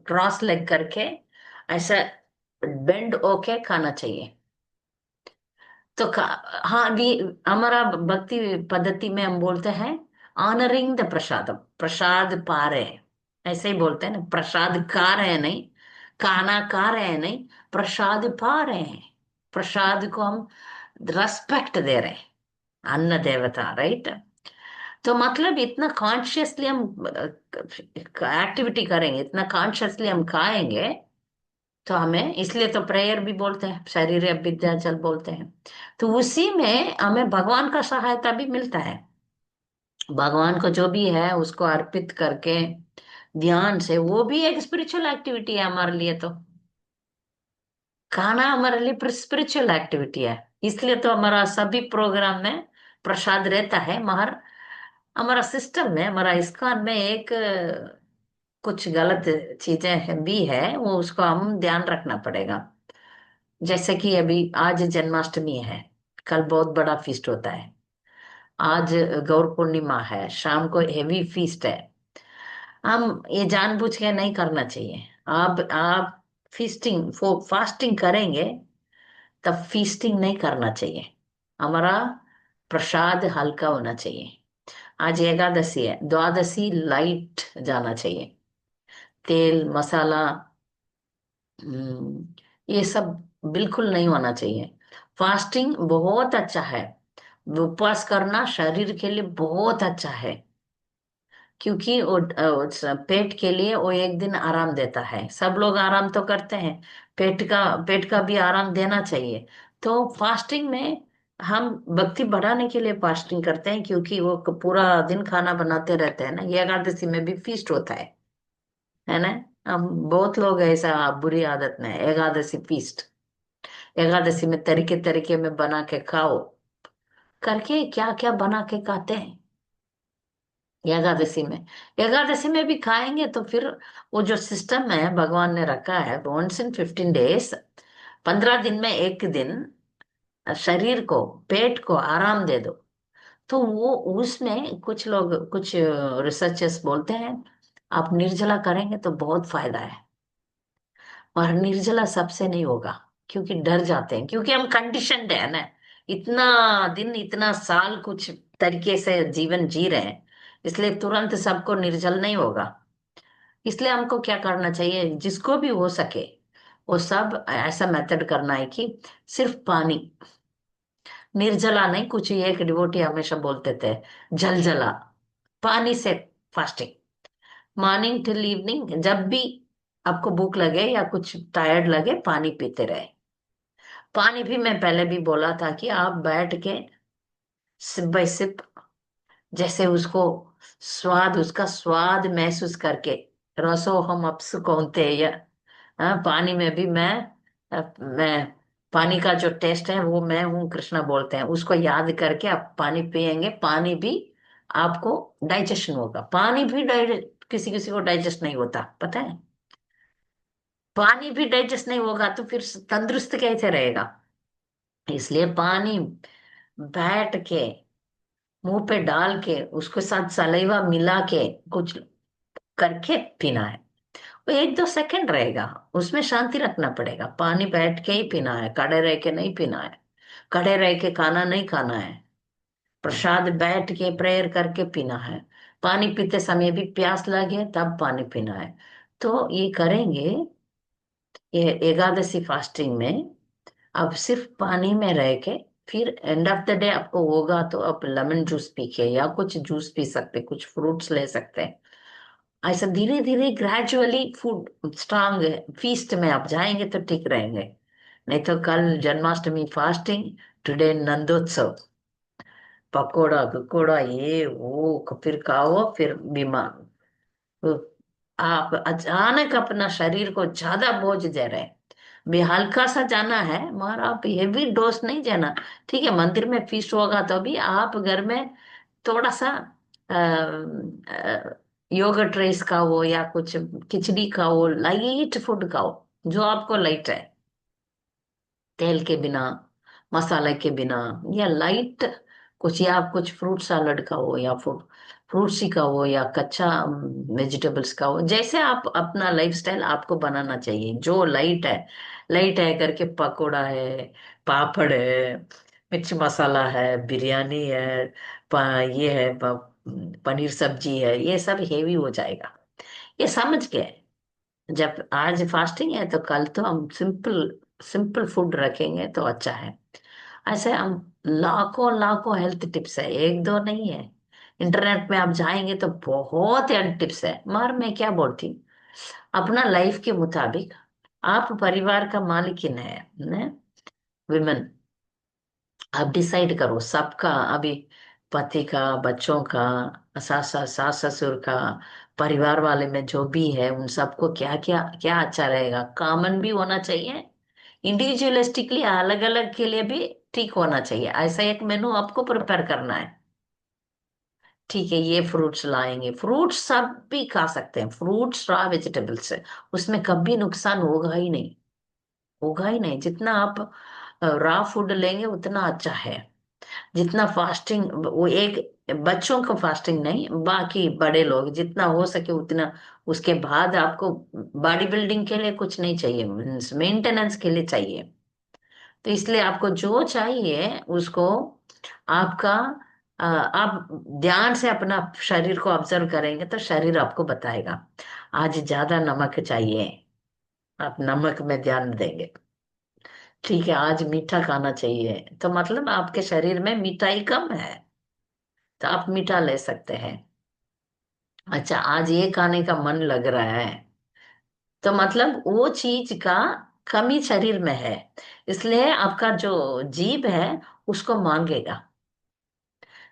A: क्रॉस लेग करके, ऐसा बेंड होके खाना चाहिए। तो हाँ, भी हमारा भक्ति पद्धति में हम बोलते हैं ऑनरिंग द प्रसाद। प्रसाद पा रहे हैं, ऐसे ही बोलते हैं ना, प्रसाद खा रहे हैं नहीं, खाना खा रहे हैं नहीं, प्रसाद पा रहे हैं। प्रसाद को हम रेस्पेक्ट दे रहे हैं, अन्न देवता, राइट। तो मतलब इतना कॉन्शियसली हम एक्टिविटी करेंगे, इतना कॉन्शियसली हम खाएंगे, तो हमें इसलिए तो प्रेयर भी बोलते हैं, शरीर विद्याचल बोलते हैं। तो उसी में हमें भगवान का सहायता भी मिलता है। भगवान को जो भी है उसको अर्पित करके ध्यान से, वो भी एक स्पिरिचुअल एक्टिविटी है हमारे लिए। तो खाना हमारे लिए स्पिरिचुअल एक्टिविटी है। इसलिए तो हमारा सभी प्रोग्राम में प्रसाद रहता है। मगर हमारा सिस्टम में, हमारा इस्कॉन में एक कुछ गलत चीजें भी है, वो उसको हम ध्यान रखना पड़ेगा। जैसे कि अभी आज जन्माष्टमी है, कल बहुत बड़ा फीस्ट होता है। आज गौर पूर्णिमा है, शाम को हेवी फीस्ट है। हम ये जानबूझ के नहीं करना चाहिए। आप फीस्टिंग फास्टिंग करेंगे, तब फीस्टिंग नहीं करना चाहिए। हमारा प्रसाद हल्का होना चाहिए। आज एकादशी है, द्वादशी लाइट जाना चाहिए। तेल मसाला, ये सब बिल्कुल नहीं होना चाहिए। फास्टिंग बहुत अच्छा है। उपवास करना शरीर के लिए बहुत अच्छा है, क्योंकि पेट के लिए वो एक दिन आराम देता है। सब लोग आराम तो करते हैं, पेट का भी आराम देना चाहिए। तो फास्टिंग में हम भक्ति बढ़ाने के लिए फास्टिंग करते हैं, क्योंकि वो पूरा दिन खाना बनाते रहते हैं ना। ये एकादशी में भी फीस्ट होता है ना। हम बहुत लोग ऐसा बुरी आदत में है, एकादशी फीस्ट। एकादशी में तरीके तरीके में बना के खाओ, करके क्या क्या बना के खाते हैं एकादशी में भी खाएंगे तो फिर वो जो सिस्टम है भगवान ने रखा है, 1 in 15 days, 15 दिन में एक दिन शरीर को, पेट को आराम दे दो। तो वो उसमें कुछ लोग, कुछ रिसर्चर्स बोलते हैं आप निर्जला करेंगे तो बहुत फायदा है। और निर्जला सबसे नहीं होगा, क्योंकि डर जाते हैं, क्योंकि हम कंडीशनड है ना। इतना दिन, इतना साल कुछ तरीके से जीवन जी रहे हैं, इसलिए तुरंत सबको निर्जल नहीं होगा। इसलिए हमको क्या करना चाहिए, जिसको भी हो सके वो सब ऐसा मेथड करना है कि सिर्फ पानी, निर्जला नहीं। कुछ एक डिवोटी हमेशा बोलते थे जल जला, पानी से फास्टिंग। मॉर्निंग टिल इवनिंग, जब भी आपको भूख लगे या कुछ टायर्ड लगे, पानी पीते रहे। पानी भी मैं पहले भी बोला था कि आप बैठ के सिप बाय सिप, जैसे उसको स्वाद, उसका स्वाद महसूस करके, रसो हम अप्सु कौनते या, हाँ, पानी में भी मैं पानी का जो टेस्ट है वो मैं हूँ कृष्णा बोलते हैं, उसको याद करके आप पानी पिएंगे। पानी भी आपको डाइजेशन होगा। पानी भी किसी किसी को डाइजेस्ट नहीं होता, पता है। पानी भी डाइजेस्ट नहीं होगा तो फिर तंदुरुस्त कैसे रहेगा। इसलिए पानी बैठ के मुंह पे डाल के उसके साथ सलाइवा मिला के कुछ करके पीना है। वो 1-2 सेकंड रहेगा, उसमें शांति रखना पड़ेगा। पानी बैठ के ही पीना है, खड़े रह के नहीं पीना है। खड़े रह के खाना नहीं खाना है। प्रसाद बैठ के प्रेयर करके पीना है। पानी पीते समय भी प्यास लगे तब पानी पीना है। तो ये करेंगे, ये एकादशी फास्टिंग में। अब सिर्फ पानी में रह के, फिर एंड ऑफ द डे आपको होगा तो आप लेमन जूस पी के या कुछ जूस पी सकते, कुछ फ्रूट्स ले सकते हैं। ऐसा धीरे धीरे ग्रेजुअली फूड स्ट्रांग फीस्ट में आप जाएंगे तो ठीक रहेंगे। नहीं तो कल जन्माष्टमी फास्टिंग, टुडे नंदोत्सव, पकोड़ा पकोड़ा ये वो फिर खाओ फिर बीमार। तो आप अचानक अपना शरीर को ज्यादा बोझ दे रहे हैं। भी हल्का सा जाना है, मगर आप हेवी डोज नहीं जाना। ठीक है, मंदिर में फीस होगा तो भी आप घर में थोड़ा सा योगर्ट राइस खाओ या कुछ खिचड़ी खाओ, लाइट फूड खाओ, जो आपको लाइट है, तेल के बिना, मसाले के बिना, या लाइट कुछ, या आप कुछ फ्रूट सैलड खाओ या फ्रूट्स ही खाओ या कच्चा वेजिटेबल्स खाओ। जैसे आप अपना लाइफस्टाइल आपको बनाना चाहिए, जो लाइट है। लाइट है करके पकोड़ा है, पापड़ है, मिर्च मसाला है, बिरयानी है, ये है पनीर सब्जी है, ये सब हेवी हो जाएगा। ये समझ के, जब आज फास्टिंग है तो कल तो हम सिंपल सिंपल फूड रखेंगे तो अच्छा है। ऐसे हम लाखों लाखों हेल्थ टिप्स है, एक दो नहीं है। इंटरनेट में आप जाएंगे तो बहुत हेल्थ टिप्स है। मगर मैं क्या बोलती हूँ, अपना लाइफ के मुताबिक आप परिवार का मालिकिन है ने विमेन। आप डिसाइड करो सबका अभी, पति का, बच्चों का, सास ससुर का, परिवार वाले में जो भी है उन सबको क्या क्या क्या अच्छा रहेगा, कॉमन भी होना चाहिए, इंडिविजुअलिस्टिकली अलग अलग के लिए भी ठीक होना चाहिए। ऐसा एक मेनू आपको प्रिपेयर करना है। ठीक है, ये फ्रूट्स लाएंगे, फ्रूट्स सब भी खा सकते हैं, फ्रूट्स रॉ वेजिटेबल्स है, उसमें कभी नुकसान होगा ही नहीं, होगा ही नहीं। जितना आप रॉ फूड लेंगे उतना अच्छा है। जितना फास्टिंग वो एक, बच्चों को फास्टिंग नहीं, बाकी बड़े लोग जितना हो सके उतना। उसके बाद आपको बॉडी बिल्डिंग के लिए कुछ नहीं चाहिए, मेंटेनेंस के लिए चाहिए। तो इसलिए आपको जो चाहिए उसको आपका आप ध्यान से अपना शरीर को ऑब्जर्व करेंगे तो शरीर आपको बताएगा आज ज्यादा नमक चाहिए, आप नमक में ध्यान देंगे। ठीक है, आज मीठा खाना चाहिए तो मतलब आपके शरीर में मिठाई कम है, तो आप मीठा ले सकते हैं। अच्छा, आज ये खाने का मन लग रहा है, तो मतलब वो चीज का कमी शरीर में है, इसलिए आपका जो जीभ है उसको मांगेगा।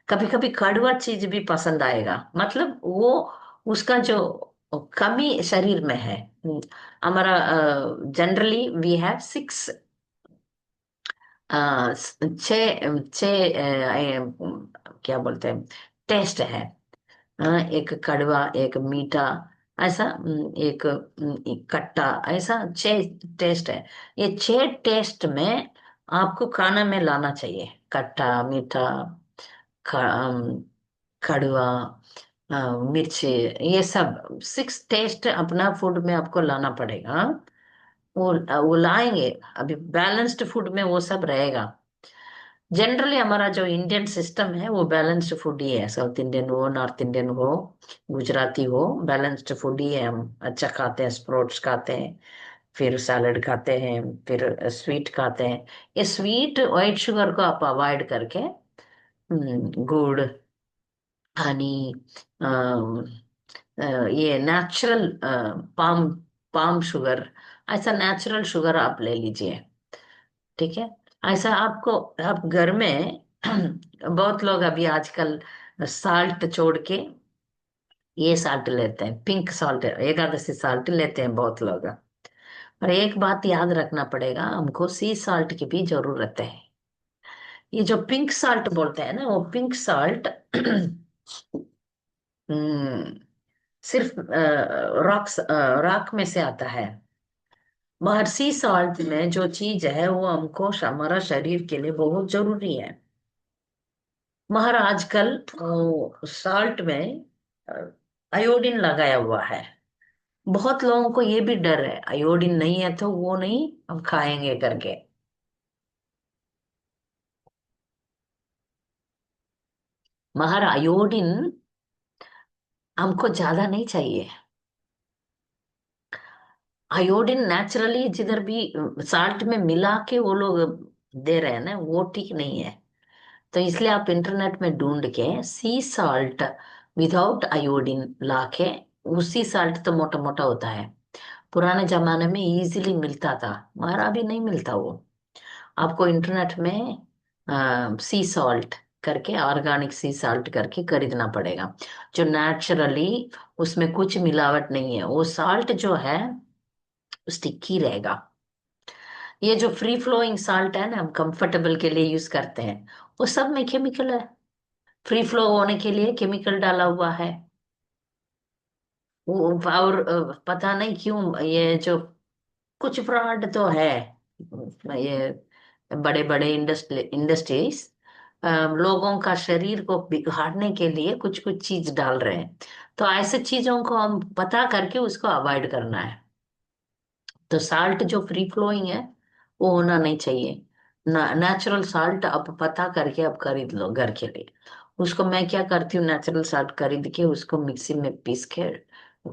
A: कभी कभी कड़वा चीज भी पसंद आएगा, मतलब वो उसका जो कमी शरीर में है। हमारा जनरली वी हैव सिक्स, क्या बोलते हैं, टेस्ट है। एक कड़वा, एक मीठा, ऐसा एक खट्टा, ऐसा छह टेस्ट है। ये छह टेस्ट में आपको खाना में लाना चाहिए, खट्टा, मीठा, कड़वा, मिर्च, ये सब सिक्स टेस्ट अपना फूड में आपको लाना पड़ेगा। वो लाएंगे, अभी बैलेंस्ड फूड में वो सब रहेगा। जनरली हमारा जो इंडियन सिस्टम है वो बैलेंस्ड फूड ही है, साउथ इंडियन हो, नॉर्थ इंडियन हो, गुजराती हो, बैलेंस्ड फूड ही है। हम अच्छा खाते हैं, स्प्रोट्स खाते हैं, फिर सैलड खाते हैं, फिर स्वीट खाते हैं। ये स्वीट व्हाइट शुगर को आप अवॉइड करके गुड़, हनी, ये नेचुरल पाम पाम शुगर, ऐसा नेचुरल शुगर आप ले लीजिए। ठीक है, ऐसा आपको, आप घर में बहुत लोग अभी आजकल साल्ट छोड़ के ये साल्ट लेते हैं, पिंक सॉल्ट, एकादशी साल्ट लेते हैं बहुत लोग। पर एक बात याद रखना पड़ेगा, हमको सी साल्ट की भी जरूरत है। ये जो पिंक साल्ट बोलते हैं ना, वो पिंक साल्ट सिर्फ रॉक्स, रॉक में से आता है। मगर सी सॉल्ट में जो चीज है वो हमको हमारा शरीर के लिए बहुत जरूरी है। मगर आजकल सॉल्ट में आयोडीन लगाया हुआ है। बहुत लोगों को ये भी डर है, आयोडीन नहीं है तो वो नहीं हम खाएंगे करके। मगर आयोडीन हमको ज्यादा नहीं चाहिए। आयोडीन नेचुरली जिधर भी साल्ट में मिला के वो लोग दे रहे हैं ना, वो ठीक नहीं है। तो इसलिए आप इंटरनेट में ढूंढ के सी साल्ट विदाउट आयोडीन लाके, उसी साल्ट तो मोटा मोटा होता है, पुराने जमाने में इजीली मिलता था, मगर अभी नहीं मिलता वो। आपको इंटरनेट में सी सॉल्ट करके, ऑर्गेनिक सी सॉल्ट करके खरीदना पड़ेगा, जो नेचुरली उसमें कुछ मिलावट नहीं है, वो सॉल्ट जो है स्टिकी रहेगा। ये जो फ्री फ्लोइंग सॉल्ट है ना, हम कंफर्टेबल के लिए यूज करते हैं, वो सब में केमिकल है, फ्री फ्लो होने के लिए केमिकल डाला हुआ है। वो और पता नहीं क्यों ये जो कुछ फ्रॉड तो है, ये बड़े बड़े इंडस्ट्रीज लोगों का शरीर को बिगाड़ने के लिए कुछ कुछ चीज डाल रहे हैं। तो ऐसे चीजों को हम पता करके उसको अवॉइड करना है। तो साल्ट जो फ्री फ्लोइंग है वो होना नहीं चाहिए। नेचुरल साल्ट आप पता करके आप खरीद लो घर के लिए। उसको मैं क्या करती हूँ, नेचुरल साल्ट खरीद के उसको मिक्सी में पीस के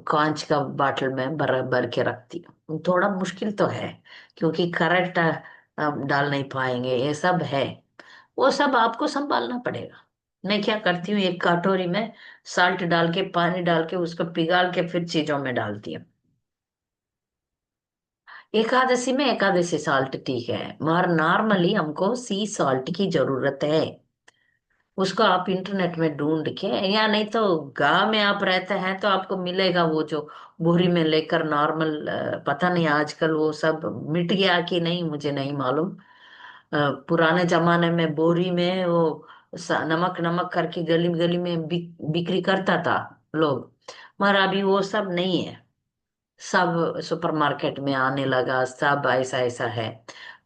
A: कांच का बाटल में भर भर के रखती हूँ। थोड़ा मुश्किल तो है क्योंकि करेक्ट डाल नहीं पाएंगे, ये सब है, वो सब आपको संभालना पड़ेगा। मैं क्या करती हूँ, एक कटोरी में साल्ट डाल के, पानी डाल के उसको पिघाल के फिर चीजों में डालती हूँ। एकादशी में एकादशी साल्ट ठीक है, मगर नॉर्मली हमको सी सॉल्ट की जरूरत है। उसको आप इंटरनेट में ढूंढ के, या नहीं तो गांव में आप रहते हैं तो आपको मिलेगा वो जो बोरी में लेकर नॉर्मल। पता नहीं आजकल वो सब मिट गया कि नहीं, मुझे नहीं मालूम। पुराने जमाने में बोरी में वो नमक नमक करके गली गली में बिक्री करता था लोग। मगर अभी वो सब नहीं है। सब सुपरमार्केट में आने लगा, सब ऐसा ऐसा है।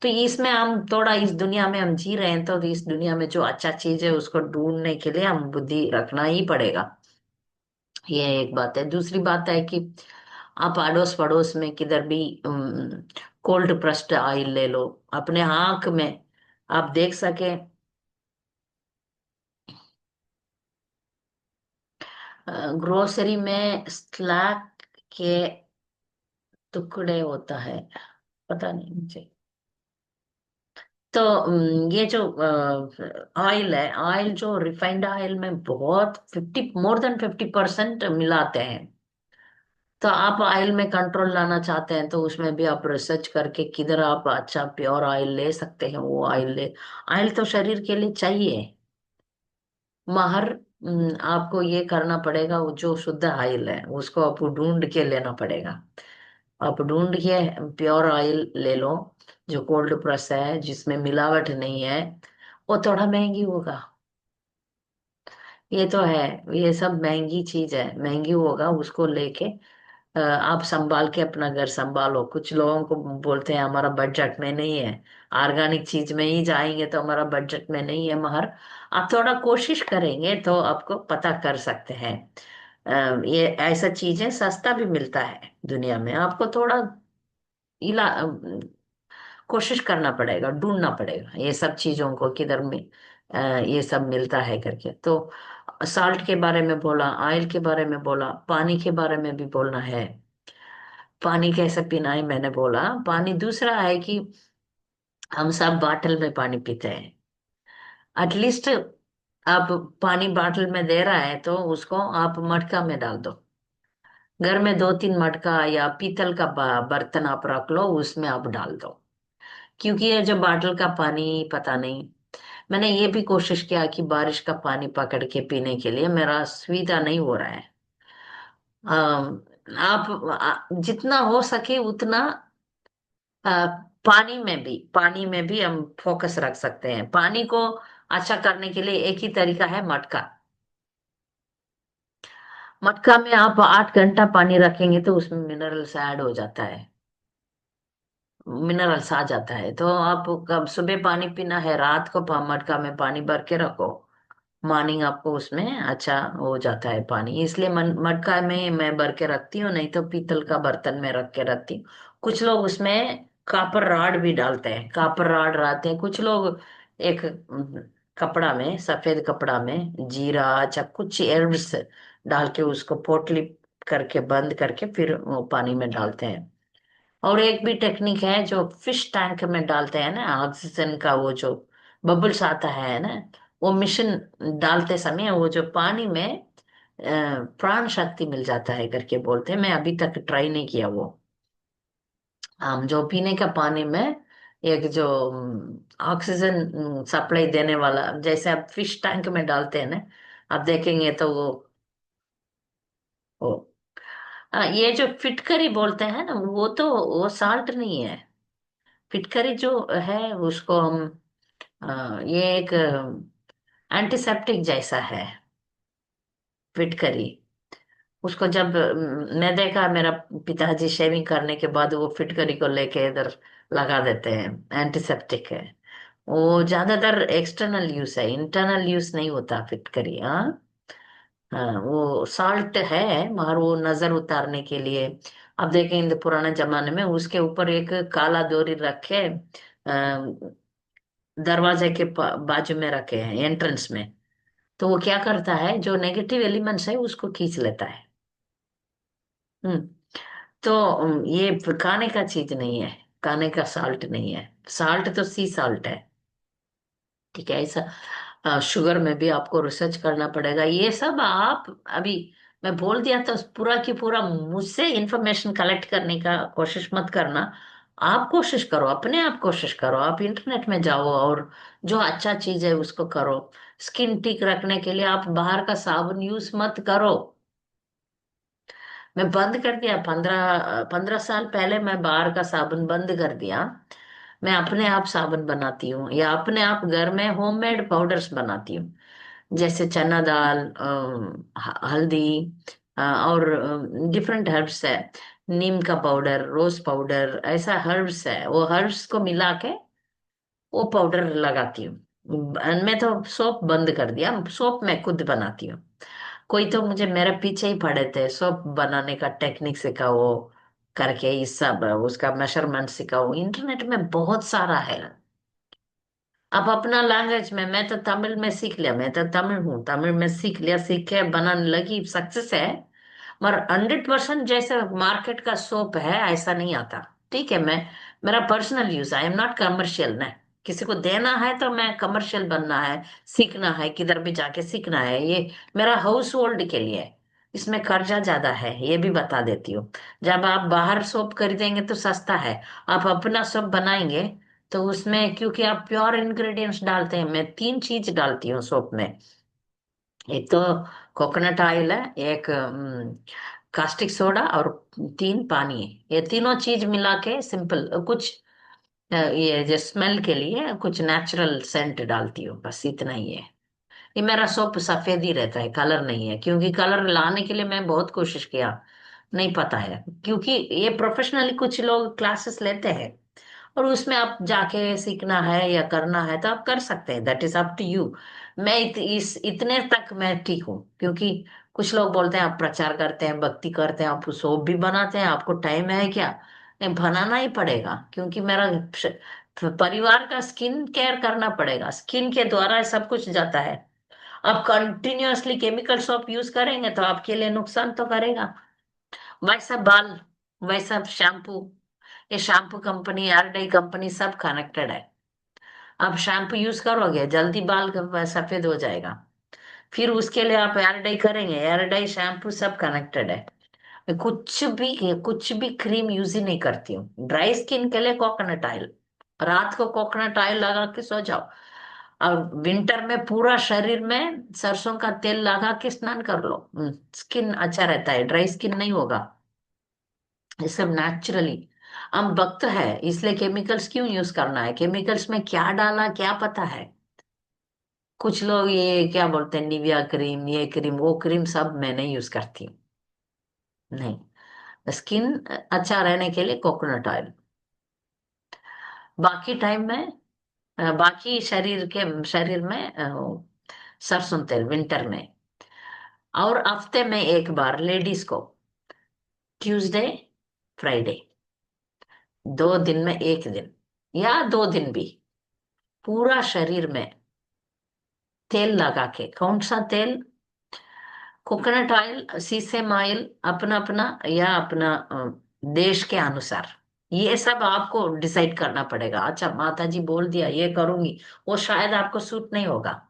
A: तो इसमें हम थोड़ा, इस दुनिया में हम जी रहे हैं तो इस दुनिया में जो अच्छा चीज है उसको ढूंढने के लिए हम बुद्धि रखना ही पड़ेगा। ये एक बात है। दूसरी बात है कि आप अड़ोस पड़ोस में किधर भी कोल्ड प्रेस्ड ऑयल ले लो अपने आंख में, आप देख सके। ग्रोसरी में स्लैक के टुकड़े होता है, पता नहीं मुझे। तो ये जो ऑयल है, ऑयल जो रिफाइंड ऑयल में बहुत 50, मोर देन 50% मिलाते हैं। तो आप ऑयल में कंट्रोल लाना चाहते हैं तो उसमें भी आप रिसर्च करके किधर आप अच्छा प्योर ऑयल ले सकते हैं, वो ऑयल ले। ऑयल तो शरीर के लिए चाहिए, मगर आपको ये करना पड़ेगा, वो जो शुद्ध ऑयल है उसको आपको ढूंढ के लेना पड़ेगा। आप ढूंढ के प्योर ऑयल ले लो, जो कोल्ड प्रेस है जिसमें मिलावट नहीं है। वो थोड़ा महंगी होगा, ये तो है। ये सब महंगी चीज है, महंगी होगा, उसको लेके आप संभाल के अपना घर संभालो। कुछ लोगों को बोलते हैं हमारा बजट में नहीं है, ऑर्गेनिक चीज में ही जाएंगे तो हमारा बजट में नहीं है, मगर आप थोड़ा कोशिश करेंगे तो आपको पता कर सकते हैं। ये ऐसा चीजें सस्ता भी मिलता है दुनिया में, आपको थोड़ा इला कोशिश करना पड़ेगा, ढूंढना पड़ेगा ये सब चीजों को किधर में ये सब मिलता है करके। तो साल्ट के बारे में बोला, ऑयल के बारे में बोला, पानी के बारे में भी बोलना है। पानी कैसे पीना है मैंने बोला। पानी दूसरा है कि हम सब बाटल में पानी पीते हैं। एटलीस्ट आप पानी बाटल में दे रहा है तो उसको आप मटका में डाल दो। घर में दो तीन मटका या पीतल का बर्तन आप रख लो, उसमें आप डाल दो। क्योंकि ये जो बाटल का पानी पता नहीं, मैंने ये भी कोशिश किया कि बारिश का पानी पकड़ के पीने के लिए, मेरा सुविधा नहीं हो रहा है। आप जितना हो सके उतना पानी में भी हम फोकस रख सकते हैं। पानी को अच्छा करने के लिए एक ही तरीका है, मटका। मटका में आप 8 घंटा पानी रखेंगे तो उसमें मिनरल्स ऐड हो जाता है, मिनरल्स आ जाता है। तो आप कब सुबह पानी पीना है, रात को मटका में पानी भर के रखो, मॉर्निंग आपको उसमें अच्छा हो जाता है पानी। इसलिए मटका में मैं भर के रखती हूँ, नहीं तो पीतल का बर्तन में रख के रखती हूँ। कुछ लोग उसमें कापर राड भी डालते हैं, कापर राड डालते हैं कुछ लोग। एक कपड़ा में, सफेद कपड़ा में जीरा अच्छा कुछ एर्ब्स डाल के उसको पोटली करके बंद करके फिर वो पानी में डालते हैं। और एक भी टेक्निक है जो फिश टैंक में डालते हैं ना, ऑक्सीजन का वो जो बबल्स आता है ना, वो मिशन डालते समय वो जो पानी में प्राण शक्ति मिल जाता है करके बोलते हैं। मैं अभी तक ट्राई नहीं किया वो। हम जो पीने का पानी में एक जो ऑक्सीजन सप्लाई देने वाला, जैसे आप फिश टैंक में डालते हैं ना, आप देखेंगे तो वो ये जो फिटकरी बोलते हैं ना, वो तो वो साल्ट नहीं है। फिटकरी जो है उसको हम ये एक एंटीसेप्टिक जैसा है, फिटकरी। उसको जब मैं देखा मेरा पिताजी शेविंग करने के बाद वो फिटकरी को लेके इधर लगा देते हैं, एंटीसेप्टिक है। वो ज्यादातर एक्सटर्नल यूज है, इंटरनल यूज नहीं होता फिटकरी। हाँ, हाँ वो साल्ट है, मगर वो नजर उतारने के लिए। अब देखें तो पुराने जमाने में उसके ऊपर एक काला डोरी रखे दरवाजे के बाजू में रखे हैं, एंट्रेंस में। तो वो क्या करता है, जो नेगेटिव एलिमेंट्स है उसको खींच लेता है। हम्म। तो ये खाने का चीज नहीं है, खाने का साल्ट नहीं है। साल्ट तो सी साल्ट है, ठीक है ऐसा। शुगर में भी आपको रिसर्च करना पड़ेगा। ये सब आप अभी मैं बोल दिया तो पूरा की पूरा मुझसे इंफॉर्मेशन कलेक्ट करने का कोशिश मत करना। आप कोशिश करो, अपने आप कोशिश करो, आप इंटरनेट में जाओ और जो अच्छा चीज है उसको करो। स्किन ठीक रखने के लिए आप बाहर का साबुन यूज मत करो। मैं बंद कर दिया, 15 साल पहले मैं बाहर का साबुन बंद कर दिया। मैं अपने आप साबुन बनाती हूँ या अपने आप घर में होममेड पाउडर्स बनाती हूँ। जैसे चना दाल, हल्दी, और डिफरेंट हर्ब्स है। नीम का पाउडर, रोज पाउडर, ऐसा हर्ब्स है, वो हर्ब्स को मिला के वो पाउडर लगाती हूँ। मैं तो सोप बंद कर दिया, सोप मैं खुद बनाती हूँ। कोई तो मुझे मेरे पीछे ही पड़े थे, सोप बनाने का टेक्निक सिखाओ करके, इस सब उसका मेजरमेंट सिखाओ। इंटरनेट में बहुत सारा है। अब अपना लैंग्वेज में, मैं तो तमिल में सीख लिया, मैं तो तमिल हूँ, तमिल में सीख लिया, सीख के बनाने लगी, सक्सेस है। मगर 100% जैसे मार्केट का सोप है ऐसा नहीं आता। ठीक है, मैं, मेरा personal use, I am not commercial ना। किसी को देना है तो मैं कमर्शियल बनना है, सीखना है, किधर भी जाके सीखना है, ये मेरा हाउस होल्ड के लिए है। इसमें खर्चा ज्यादा है, ये भी बता देती हूँ। जब आप बाहर सोप खरीदेंगे तो सस्ता है, आप अपना सोप बनाएंगे तो उसमें, क्योंकि आप प्योर इंग्रेडिएंट्स डालते हैं, मैं 3 चीज डालती हूँ सोप में। एक तो कोकोनट ऑयल है, एक कास्टिक सोडा, और 3 पानी है। ये तीनों चीज मिला के सिंपल कुछ, ये जो स्मेल के लिए कुछ नेचुरल सेंट डालती हूँ, बस इतना ही है। ये मेरा सोप सफेद ही रहता है, कलर नहीं है, क्योंकि कलर लाने के लिए मैं बहुत कोशिश किया, नहीं पता है। क्योंकि ये प्रोफेशनली कुछ लोग क्लासेस लेते हैं और उसमें आप जाके सीखना है या करना है तो आप कर सकते हैं, that is up to you. मैं इस इतने तक मैं ठीक हूँ, क्योंकि कुछ लोग बोलते हैं आप प्रचार करते हैं, भक्ति करते हैं, आप सोप भी बनाते हैं, आपको टाइम है क्या? नहीं, बनाना ही पड़ेगा, क्योंकि मेरा परिवार का स्किन केयर करना पड़ेगा, स्किन के द्वारा सब कुछ जाता है। आप कंटिन्यूअसली केमिकल सोप यूज करेंगे तो आपके लिए नुकसान तो करेगा। वैसा बाल, वैसा शैम्पू, ये shampoo company, air day company सब कनेक्टेड है। आप शैम्पू यूज करोगे जल्दी बाल सफेद हो जाएगा, फिर उसके लिए आप एयर डे करेंगे, एयर डे शैम्पू सब कनेक्टेड है। मैं कुछ भी क्रीम यूज ही नहीं करती हूँ। ड्राई स्किन के लिए कोकोनट ऑयल, रात को कोकोनट ऑयल लगा के सो जाओ, और विंटर में पूरा शरीर में सरसों का तेल लगा के स्नान कर लो, स्किन अच्छा रहता है, ड्राई स्किन नहीं होगा। ये सब नेचुरली, हम वक्त है, इसलिए केमिकल्स क्यों यूज करना है? केमिकल्स में क्या डाला क्या पता है? कुछ लोग ये क्या बोलते हैं, निविया क्रीम, ये क्रीम, वो क्रीम, सब मैं नहीं यूज करती हूँ। नहीं, स्किन अच्छा रहने के लिए कोकोनट ऑयल। बाकी टाइम में, बाकी शरीर में सरसों तेल विंटर में। और हफ्ते में एक बार लेडीज को, ट्यूसडे, फ्राइडे, 2 दिन में एक दिन या 2 दिन भी, पूरा शरीर में तेल लगा के, कौन सा तेल? कोकोनट ऑयल, सीसम ऑयल, अपना अपना, या अपना देश के अनुसार, ये सब आपको डिसाइड करना पड़ेगा। अच्छा, माता जी बोल दिया ये करूंगी, वो शायद आपको सूट नहीं होगा।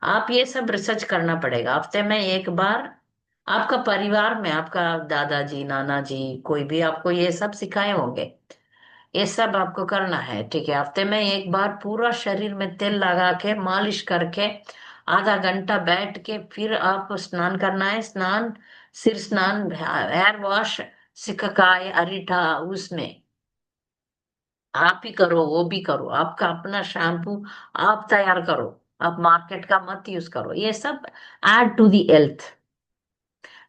A: आप ये सब रिसर्च करना पड़ेगा। हफ्ते में एक बार, आपका परिवार में आपका दादाजी, नाना जी, कोई भी आपको ये सब सिखाए होंगे, ये सब आपको करना है। ठीक है, हफ्ते में एक बार पूरा शरीर में तेल लगा के मालिश करके आधा घंटा बैठ के फिर आप स्नान करना है। स्नान, सिर स्नान, हेयर वॉश, सिकाई अरीठा, उसमें आप ही करो, वो भी करो, आपका अपना शैम्पू आप तैयार करो, आप मार्केट का मत यूज करो, ये सब एड टू दी हेल्थ।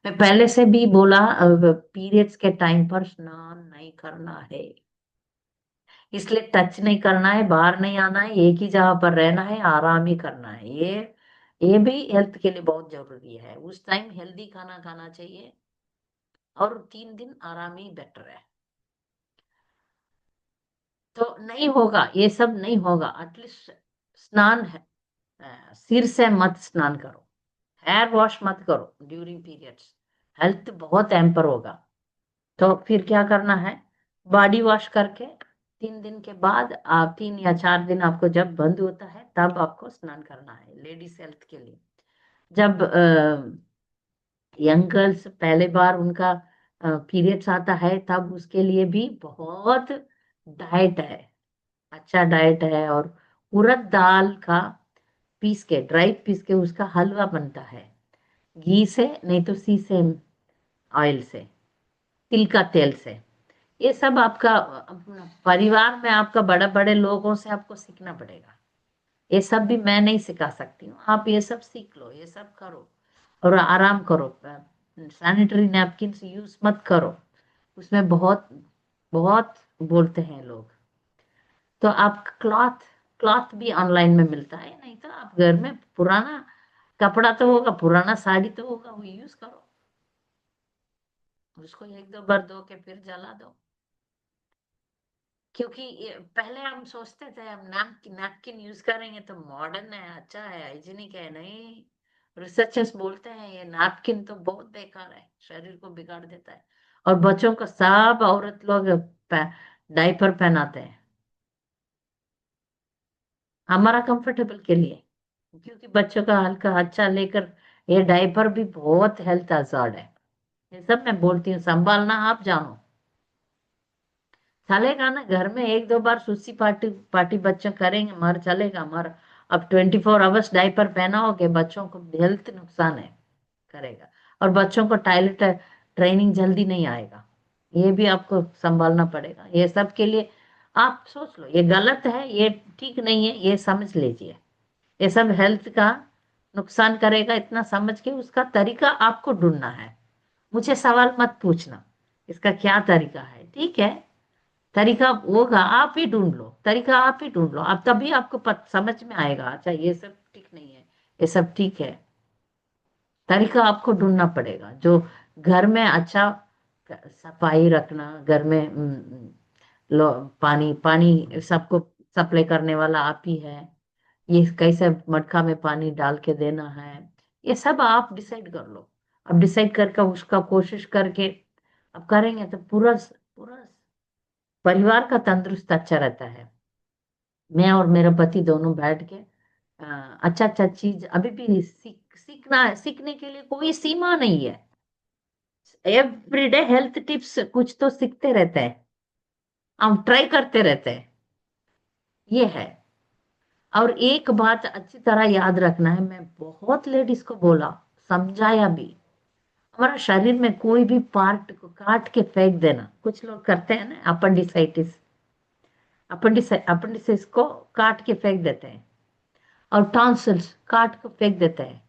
A: मैं पहले से भी बोला, पीरियड्स के टाइम पर स्नान नहीं करना है, इसलिए टच नहीं करना है, बाहर नहीं आना है, एक ही जगह पर रहना है, आराम ही करना है। ये भी हेल्थ के लिए बहुत जरूरी है। उस टाइम हेल्दी खाना खाना चाहिए, और 3 दिन आराम ही बेटर है। तो नहीं होगा, ये सब नहीं होगा, एटलीस्ट स्नान है, सिर से मत स्नान करो, हेयर वॉश मत करो ड्यूरिंग पीरियड्स, हेल्थ बहुत एम्पर होगा। तो फिर क्या करना है? बॉडी वॉश करके 3 दिन के बाद, आप 3 या 4 दिन आपको जब बंद होता है तब आपको स्नान करना है, लेडीज हेल्थ के लिए। जब यंग गर्ल्स पहले बार उनका पीरियड्स आता है तब उसके लिए भी बहुत डाइट है, अच्छा डाइट है। और उड़द दाल का पीस के, ड्राई पीस के उसका हलवा बनता है, घी से नहीं तो सीसे ऑयल से, तिल का तेल से। ये सब आपका अपना परिवार में आपका बड़े बड़े लोगों से आपको सीखना पड़ेगा। ये सब भी मैं नहीं सिखा सकती हूँ, आप ये सब सीख लो, ये सब करो और आराम करो। सैनिटरी नैपकिन यूज मत करो, उसमें बहुत बहुत बोलते हैं लोग। तो आप क्लॉथ, क्लॉथ भी ऑनलाइन में मिलता है, नहीं तो आप घर में पुराना कपड़ा तो होगा, पुराना साड़ी तो होगा, वो यूज करो, उसको एक दो बार धो के फिर जला दो। क्योंकि पहले हम सोचते थे हम नैपकिन नैपकिन यूज करेंगे तो मॉडर्न है, अच्छा है, हाइजीनिक है। नहीं, रिसर्चर्स बोलते हैं ये नैपकिन तो बहुत बेकार है, शरीर को बिगाड़ देता है। और बच्चों को सब औरत लोग डायपर पहनाते हैं हमारा कंफर्टेबल के लिए, क्योंकि बच्चों का हल्का अच्छा लेकर, ये डायपर भी बहुत हेल्थ हजार्ड है। ये सब मैं बोलती हूँ, संभालना आप जानो। चलेगा ना, घर में एक दो बार सुसी पार्टी पार्टी बच्चे करेंगे मगर चलेगा, मगर अब 24 आवर्स डायपर पहनाओगे बच्चों को हेल्थ नुकसान है, करेगा। और बच्चों को टॉयलेट ट्रेनिंग जल्दी नहीं आएगा, ये भी आपको संभालना पड़ेगा। ये सब के लिए आप सोच लो, ये गलत है, ये ठीक नहीं है, ये समझ लीजिए। ये सब हेल्थ का नुकसान करेगा, इतना समझ के उसका तरीका आपको ढूंढना है। मुझे सवाल मत पूछना इसका क्या तरीका है, ठीक है? तरीका होगा, आप ही ढूंढ लो, तरीका आप ही ढूंढ लो, आप तभी आपको समझ में आएगा, अच्छा ये सब ठीक नहीं है, ये सब ठीक है। तरीका आपको ढूंढना पड़ेगा जो घर में अच्छा, सफाई रखना घर में। लो, पानी पानी सबको सप्लाई करने वाला आप ही है, ये कैसे मटका में पानी डाल के देना है, ये सब आप डिसाइड कर लो। अब डिसाइड करके उसका कोशिश करके अब करेंगे तो पूरा पूरा परिवार का तंदुरुस्त अच्छा रहता है। मैं और मेरा पति दोनों बैठ के अच्छा अच्छा चीज अभी भी सीखना है, सीखने के लिए कोई सीमा नहीं है। एवरीडे हेल्थ टिप्स कुछ तो सीखते रहते हैं, हम ट्राई करते रहते हैं, ये है। और एक बात अच्छी तरह याद रखना है, मैं बहुत लेडीज को बोला, समझाया भी, हमारा शरीर में कोई भी पार्ट को काट के फेंक देना, कुछ लोग करते हैं ना, अपेंडिसाइटिस, अपेंडिसाइटिस को काट के फेंक देते हैं, और टॉन्सिल्स काट के फेंक देते हैं।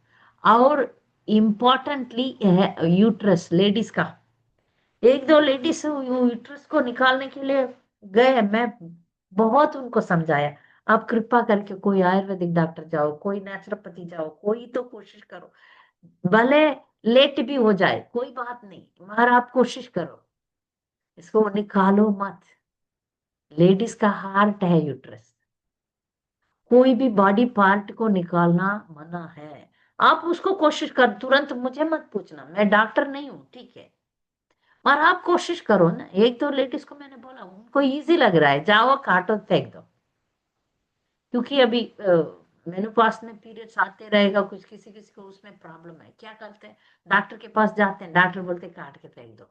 A: और इम्पोर्टेंटली है यूट्रस, लेडीज का। एक दो लेडीज यूट्रस को निकालने के लिए गए, मैं बहुत उनको समझाया, आप कृपा करके कोई आयुर्वेदिक डॉक्टर जाओ, कोई नेचुरोपैथी जाओ, कोई तो कोशिश करो, भले लेट भी हो जाए कोई बात नहीं, मगर आप कोशिश करो, इसको निकालो मत। लेडीज का हार्ट है यूट्रस, कोई भी बॉडी पार्ट को निकालना मना है। आप उसको कोशिश कर, तुरंत मुझे मत पूछना, मैं डॉक्टर नहीं हूँ, ठीक है? और आप कोशिश करो ना, एक दो लेडीज को मैंने बोला, उनको इजी लग रहा है, जाओ काटो फेंक दो। क्योंकि अभी मेनोपॉज में पीरियड्स आते रहेगा, कुछ किसी किसी को उसमें प्रॉब्लम है, क्या करते हैं, डॉक्टर के पास जाते हैं, डॉक्टर बोलते हैं, काट के फेंक दो।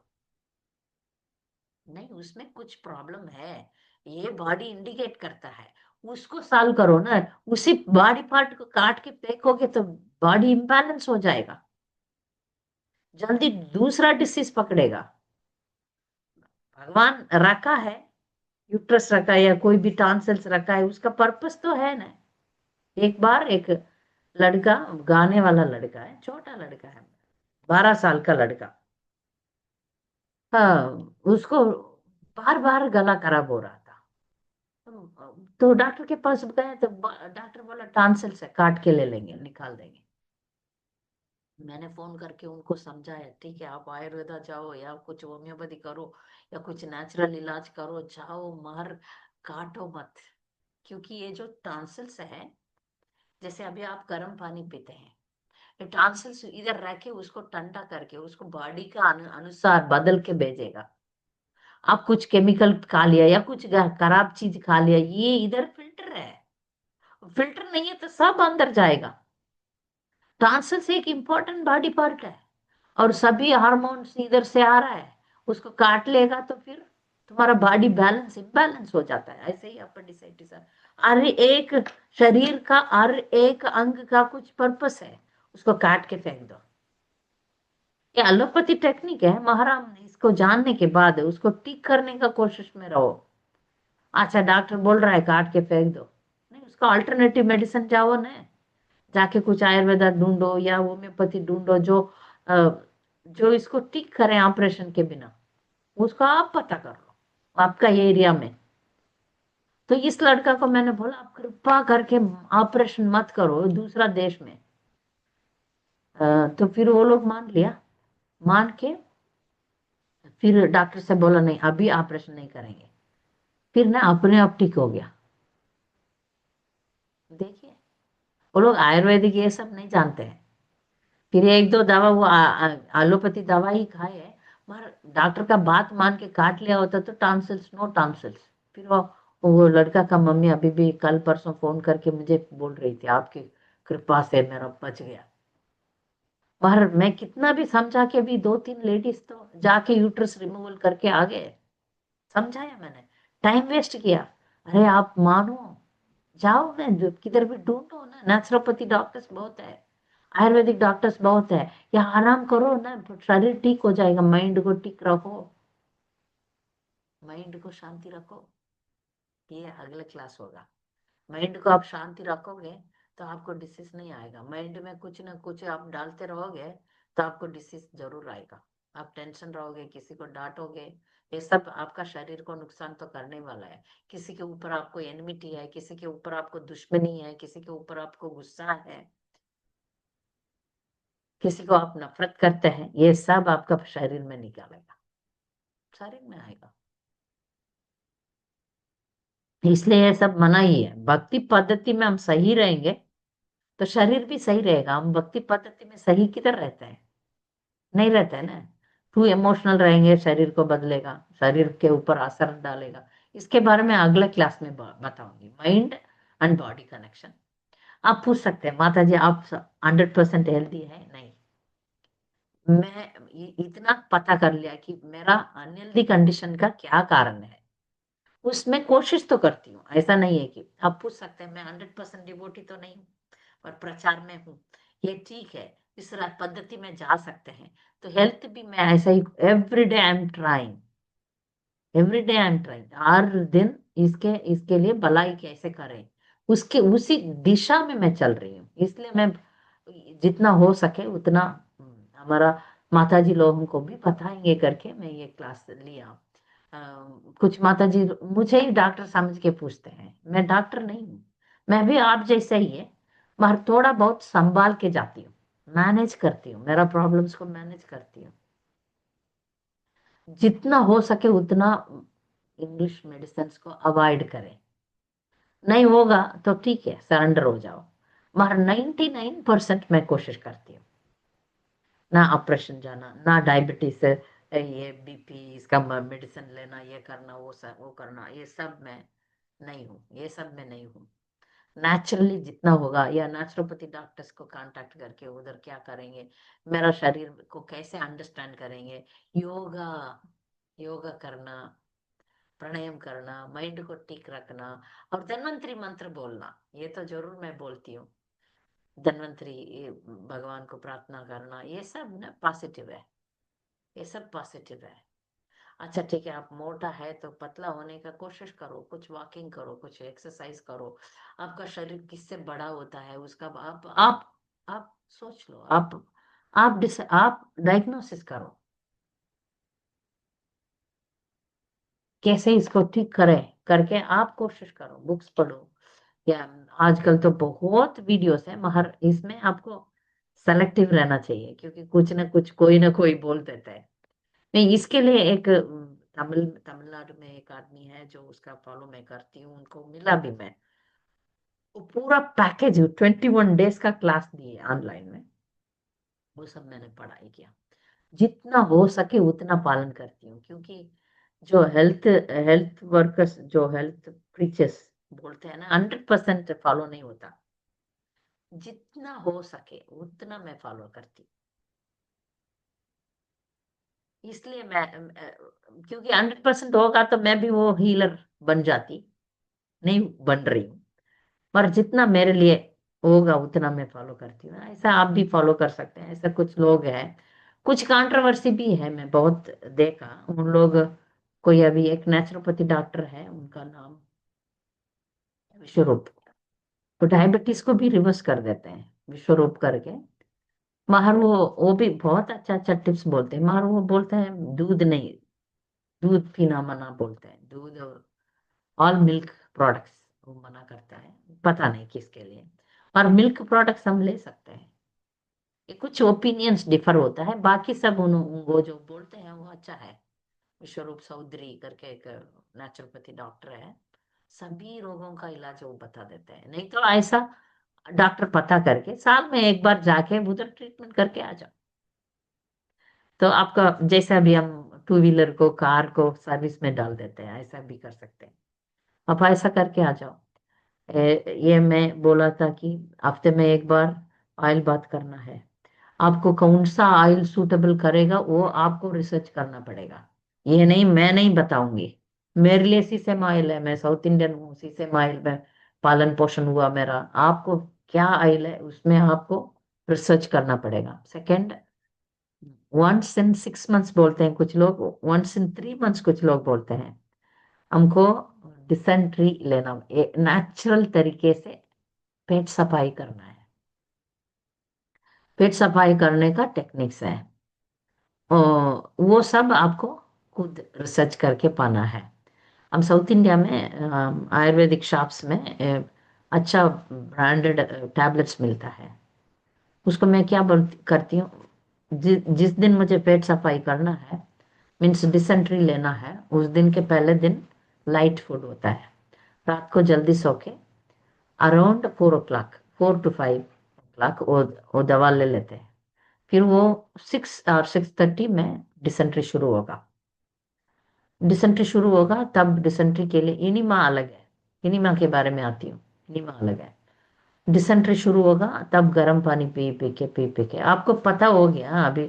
A: नहीं, उसमें कुछ प्रॉब्लम है, ये बॉडी इंडिकेट करता है, उसको सॉल्व करो ना। उसी बॉडी पार्ट को काट के फेंकोगे तो बॉडी इम्बैलेंस हो जाएगा, जल्दी दूसरा डिसीज पकड़ेगा। भगवान रखा है, यूट्रस रखा है या कोई भी टॉन्सिल्स रखा है, उसका पर्पस तो है ना। एक बार एक लड़का, गाने वाला लड़का है, छोटा लड़का है, 12 साल का लड़का, हाँ, उसको बार बार गला खराब हो रहा था। तो डॉक्टर के पास गए तो डॉक्टर बोला टॉन्सिल्स है, काट के ले लेंगे, निकाल देंगे। मैंने फोन करके उनको समझाया, ठीक है आप आयुर्वेदा जाओ या कुछ होम्योपैथी करो या कुछ नेचुरल इलाज करो, जाओ मगर काटो मत। क्योंकि ये जो टॉन्सिल्स है, जैसे अभी आप गर्म पानी पीते हैं, ये टॉन्सिल्स इधर रह के उसको ठंडा करके उसको बॉडी का अनुसार बदल के भेजेगा। आप कुछ केमिकल खा लिया या कुछ खराब चीज खा लिया, ये इधर फिल्टर है, फिल्टर नहीं है तो सब अंदर जाएगा। टॉन्सिल्स एक इंपॉर्टेंट बॉडी पार्ट है, और सभी हार्मोन्स इधर से आ रहा है, उसको काट लेगा तो फिर तुम्हारा बॉडी बैलेंस इम्बैलेंस हो जाता है। ऐसे ही अपेंडिसाइटिस है। हर एक शरीर का हर एक अंग का कुछ पर्पस है, उसको काट के फेंक दो। ये एलोपैथी टेक्निक है महाराम, इसको जानने के बाद उसको ठीक करने का कोशिश में रहो। अच्छा डॉक्टर बोल रहा है काट के फेंक दो, नहीं उसका अल्टरनेटिव मेडिसिन जाओ ना, जाके कुछ आयुर्वेदा ढूंढो या होम्योपैथी ढूंढो जो जो इसको ठीक करे ऑपरेशन के बिना, उसका आप पता कर लो आपका एरिया में। तो इस लड़का को मैंने बोला आप कृपा करके ऑपरेशन मत करो दूसरा देश में। तो फिर वो लोग मान लिया, मान के फिर डॉक्टर से बोला नहीं अभी ऑपरेशन नहीं करेंगे, फिर ना अपने आप ठीक हो गया। देखिए वो लोग आयुर्वेदिक ये सब नहीं जानते हैं। फिर एक दो दवा वो एलोपैथी दवा ही खाए है, मगर डॉक्टर का बात मान के काट लिया होता तो टॉन्सिल्स नो टॉन्सिल्स। फिर वो लड़का का मम्मी अभी भी कल परसों फोन करके मुझे बोल रही थी आपकी कृपा से मेरा बच गया। पर मैं कितना भी समझा के भी दो तीन लेडीज तो जाके यूट्रस रिमूवल करके आ गए। समझाया मैंने, टाइम वेस्ट किया। अरे आप मानो, जाओ ना किधर भी ढूंढो ना, नेचुरोपैथी डॉक्टर्स बहुत है, आयुर्वेदिक डॉक्टर्स बहुत है। या आराम करो ना, शरीर ठीक हो जाएगा। माइंड को ठीक रखो, माइंड को शांति रखो, ये अगले क्लास होगा। माइंड को आप शांति रखोगे तो आपको डिसीज नहीं आएगा। माइंड में कुछ ना कुछ आप डालते रहोगे तो आपको डिसीज जरूर आएगा। आप टेंशन रहोगे, किसी को डांटोगे, ये सब आपका शरीर को नुकसान तो करने वाला है। किसी के ऊपर आपको एनमिटी है, किसी के ऊपर आपको दुश्मनी है, किसी के ऊपर आपको गुस्सा है, किसी को आप नफरत करते हैं, ये सब आपका शरीर में निकालेगा, शरीर में आएगा। इसलिए ये सब मना ही है। भक्ति पद्धति में हम सही रहेंगे तो शरीर भी सही रहेगा। हम भक्ति पद्धति में सही किधर रहते हैं, नहीं रहता है ना। टू इमोशनल रहेंगे, शरीर को बदलेगा, शरीर के ऊपर असर डालेगा। इसके बारे में अगले क्लास में बताऊंगी, माइंड एंड बॉडी कनेक्शन। आप पूछ सकते हैं माता जी आप 100% हेल्दी है नहीं। मैं इतना पता कर लिया कि मेरा अनहेल्दी कंडीशन का क्या कारण है, उसमें कोशिश तो करती हूँ। ऐसा नहीं है कि आप पूछ सकते हैं मैं 100% डिवोटी तो नहीं हूँ, पर प्रचार में हूँ, ये ठीक है। इस पद्धति में जा सकते हैं। तो हेल्थ भी मैं ऐसा ही every day I am trying, every day I am trying, हर दिन इसके इसके लिए भलाई कैसे करें, उसके उसी दिशा में मैं चल रही हूँ। इसलिए मैं जितना हो सके उतना हमारा माता जी लोगों को भी बताएंगे करके मैं ये क्लास लिया। कुछ माता जी मुझे ही डॉक्टर समझ के पूछते हैं, मैं डॉक्टर नहीं हूँ, मैं भी आप जैसा ही है, मगर थोड़ा बहुत संभाल के जाती हूँ, मैनेज करती हूँ, मेरा प्रॉब्लम्स को मैनेज करती हूँ। जितना हो सके उतना इंग्लिश मेडिसिन को अवॉइड करें। नहीं होगा तो ठीक है सरेंडर हो जाओ, मगर 99% मैं कोशिश करती हूँ ना ऑपरेशन जाना, ना डायबिटीज, ये बीपी इसका मेडिसिन लेना, ये करना वो सब वो करना, ये सब मैं नहीं हूँ, ये सब मैं नहीं हूँ। नेचुरली जितना होगा, या नेचुरोपैथी डॉक्टर्स को कांटेक्ट करके उधर क्या करेंगे, मेरा शरीर को कैसे अंडरस्टैंड करेंगे, योगा, योगा करना, प्राणायाम करना, माइंड को ठीक रखना, और धन्वंतरी मंत्र बोलना, ये तो जरूर मैं बोलती हूँ। धन्वंतरी भगवान को प्रार्थना करना, ये सब ना पॉजिटिव है, ये सब पॉजिटिव है। अच्छा ठीक है, आप मोटा है तो पतला होने का कोशिश करो, कुछ वॉकिंग करो, कुछ एक्सरसाइज करो। आपका शरीर किससे बड़ा होता है उसका आप सोच लो, आप डायग्नोसिस करो, कैसे इसको ठीक करें करके आप कोशिश करो, बुक्स पढ़ो। या आजकल तो बहुत वीडियोस है, मगर इसमें आपको सेलेक्टिव रहना चाहिए, क्योंकि कुछ ना कुछ कोई ना कोई बोल देता है। मैं इसके लिए एक तमिलनाडु में एक आदमी है जो उसका फॉलो मैं करती हूँ, उनको मिला भी मैं, वो पूरा पैकेज 21 डेज का क्लास दिए ऑनलाइन में, वो सब मैंने पढ़ाई किया। जितना हो सके उतना पालन करती हूँ, क्योंकि जो हेल्थ हेल्थ वर्कर्स, जो हेल्थ प्रीचर्स बोलते हैं ना, 100% फॉलो नहीं होता। जितना हो सके उतना मैं फॉलो करती हूँ। इसलिए मैं क्योंकि 100% होगा तो मैं भी वो हीलर बन जाती, नहीं बन रही हूँ। पर जितना मेरे लिए होगा उतना मैं फॉलो करती हूँ। ऐसा आप भी फॉलो कर सकते हैं। ऐसा कुछ लोग हैं, कुछ कंट्रोवर्सी भी है, मैं बहुत देखा उन लोग। कोई अभी एक नेचुरोपैथी डॉक्टर है, उनका नाम विश्वरूप, तो डायबिटीज को भी रिवर्स कर देते हैं विश्वरूप करके। मगर वो भी बहुत अच्छा अच्छा टिप्स बोलते हैं, मगर वो बोलते हैं दूध नहीं, दूध पीना मना बोलते हैं, दूध और ऑल मिल्क प्रोडक्ट्स वो मना करता है, पता नहीं किसके लिए। और मिल्क प्रोडक्ट्स हम ले सकते हैं। ये कुछ ओपिनियंस डिफर होता है, बाकी सब वो जो बोलते हैं वो अच्छा है। विश्वरूप चौधरी करके एक नेचुरोपैथी डॉक्टर है, सभी रोगों का इलाज वो बता देते हैं। नहीं तो ऐसा डॉक्टर पता करके साल में एक बार जाके उधर ट्रीटमेंट करके आ जाओ। तो आपका जैसा भी हम टू व्हीलर को कार को सर्विस में डाल देते हैं, ऐसा भी कर सकते हैं। आप ऐसा करके आ जाओ। ये मैं बोला था कि हफ्ते में एक बार ऑयल बात करना है। आपको कौन सा ऑयल सूटेबल करेगा वो आपको रिसर्च करना पड़ेगा। ये नहीं, मैं नहीं बताऊंगी। मेरे लिए सीसम ऑयल है, मैं साउथ इंडियन हूँ, सीसम ऑयल में पालन पोषण हुआ मेरा। आपको क्या ऑयल है उसमें आपको रिसर्च करना पड़ेगा। सेकंड, 1 in 6 months बोलते हैं कुछ लोग, 1 in 3 months कुछ लोग बोलते हैं। हमको डिसेंट्री लेना, नेचुरल तरीके से पेट सफाई करना है। पेट सफाई करने का टेक्निक्स है, वो सब आपको खुद रिसर्च करके पाना है। हम साउथ इंडिया में आयुर्वेदिक शॉप्स में अच्छा ब्रांडेड टैबलेट्स मिलता है। उसको मैं क्या करती हूँ, जिस दिन मुझे पेट सफाई करना है, मीन्स डिसेंट्री लेना है, उस दिन के पहले दिन लाइट फूड होता है। रात को जल्दी सो के अराउंड 4 o'clock, 4 to 5 o'clock वो दवा ले लेते हैं। फिर वो 6 और 6:30 में डिसेंट्री शुरू होगा। डिसेंट्री शुरू होगा तब डिसेंट्री के लिए इनिमा अलग है, इनिमा के बारे में आती हूँ। इनिमा अलग है। डिसेंट्री शुरू होगा तब गर्म पानी पी पी के आपको पता हो गया अभी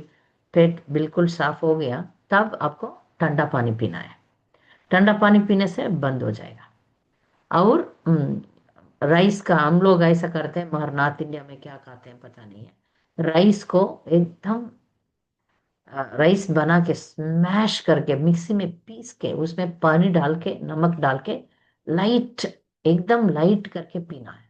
A: पेट बिल्कुल साफ हो गया, तब आपको ठंडा पानी पीना है। ठंडा पानी पीने से बंद हो जाएगा। और राइस का हम लोग ऐसा करते हैं, मगर नॉर्थ इंडिया में क्या खाते हैं पता नहीं है। राइस को एकदम राइस बना के स्मैश करके मिक्सी में पीस के उसमें पानी डाल के नमक डाल के लाइट, एकदम लाइट करके पीना है।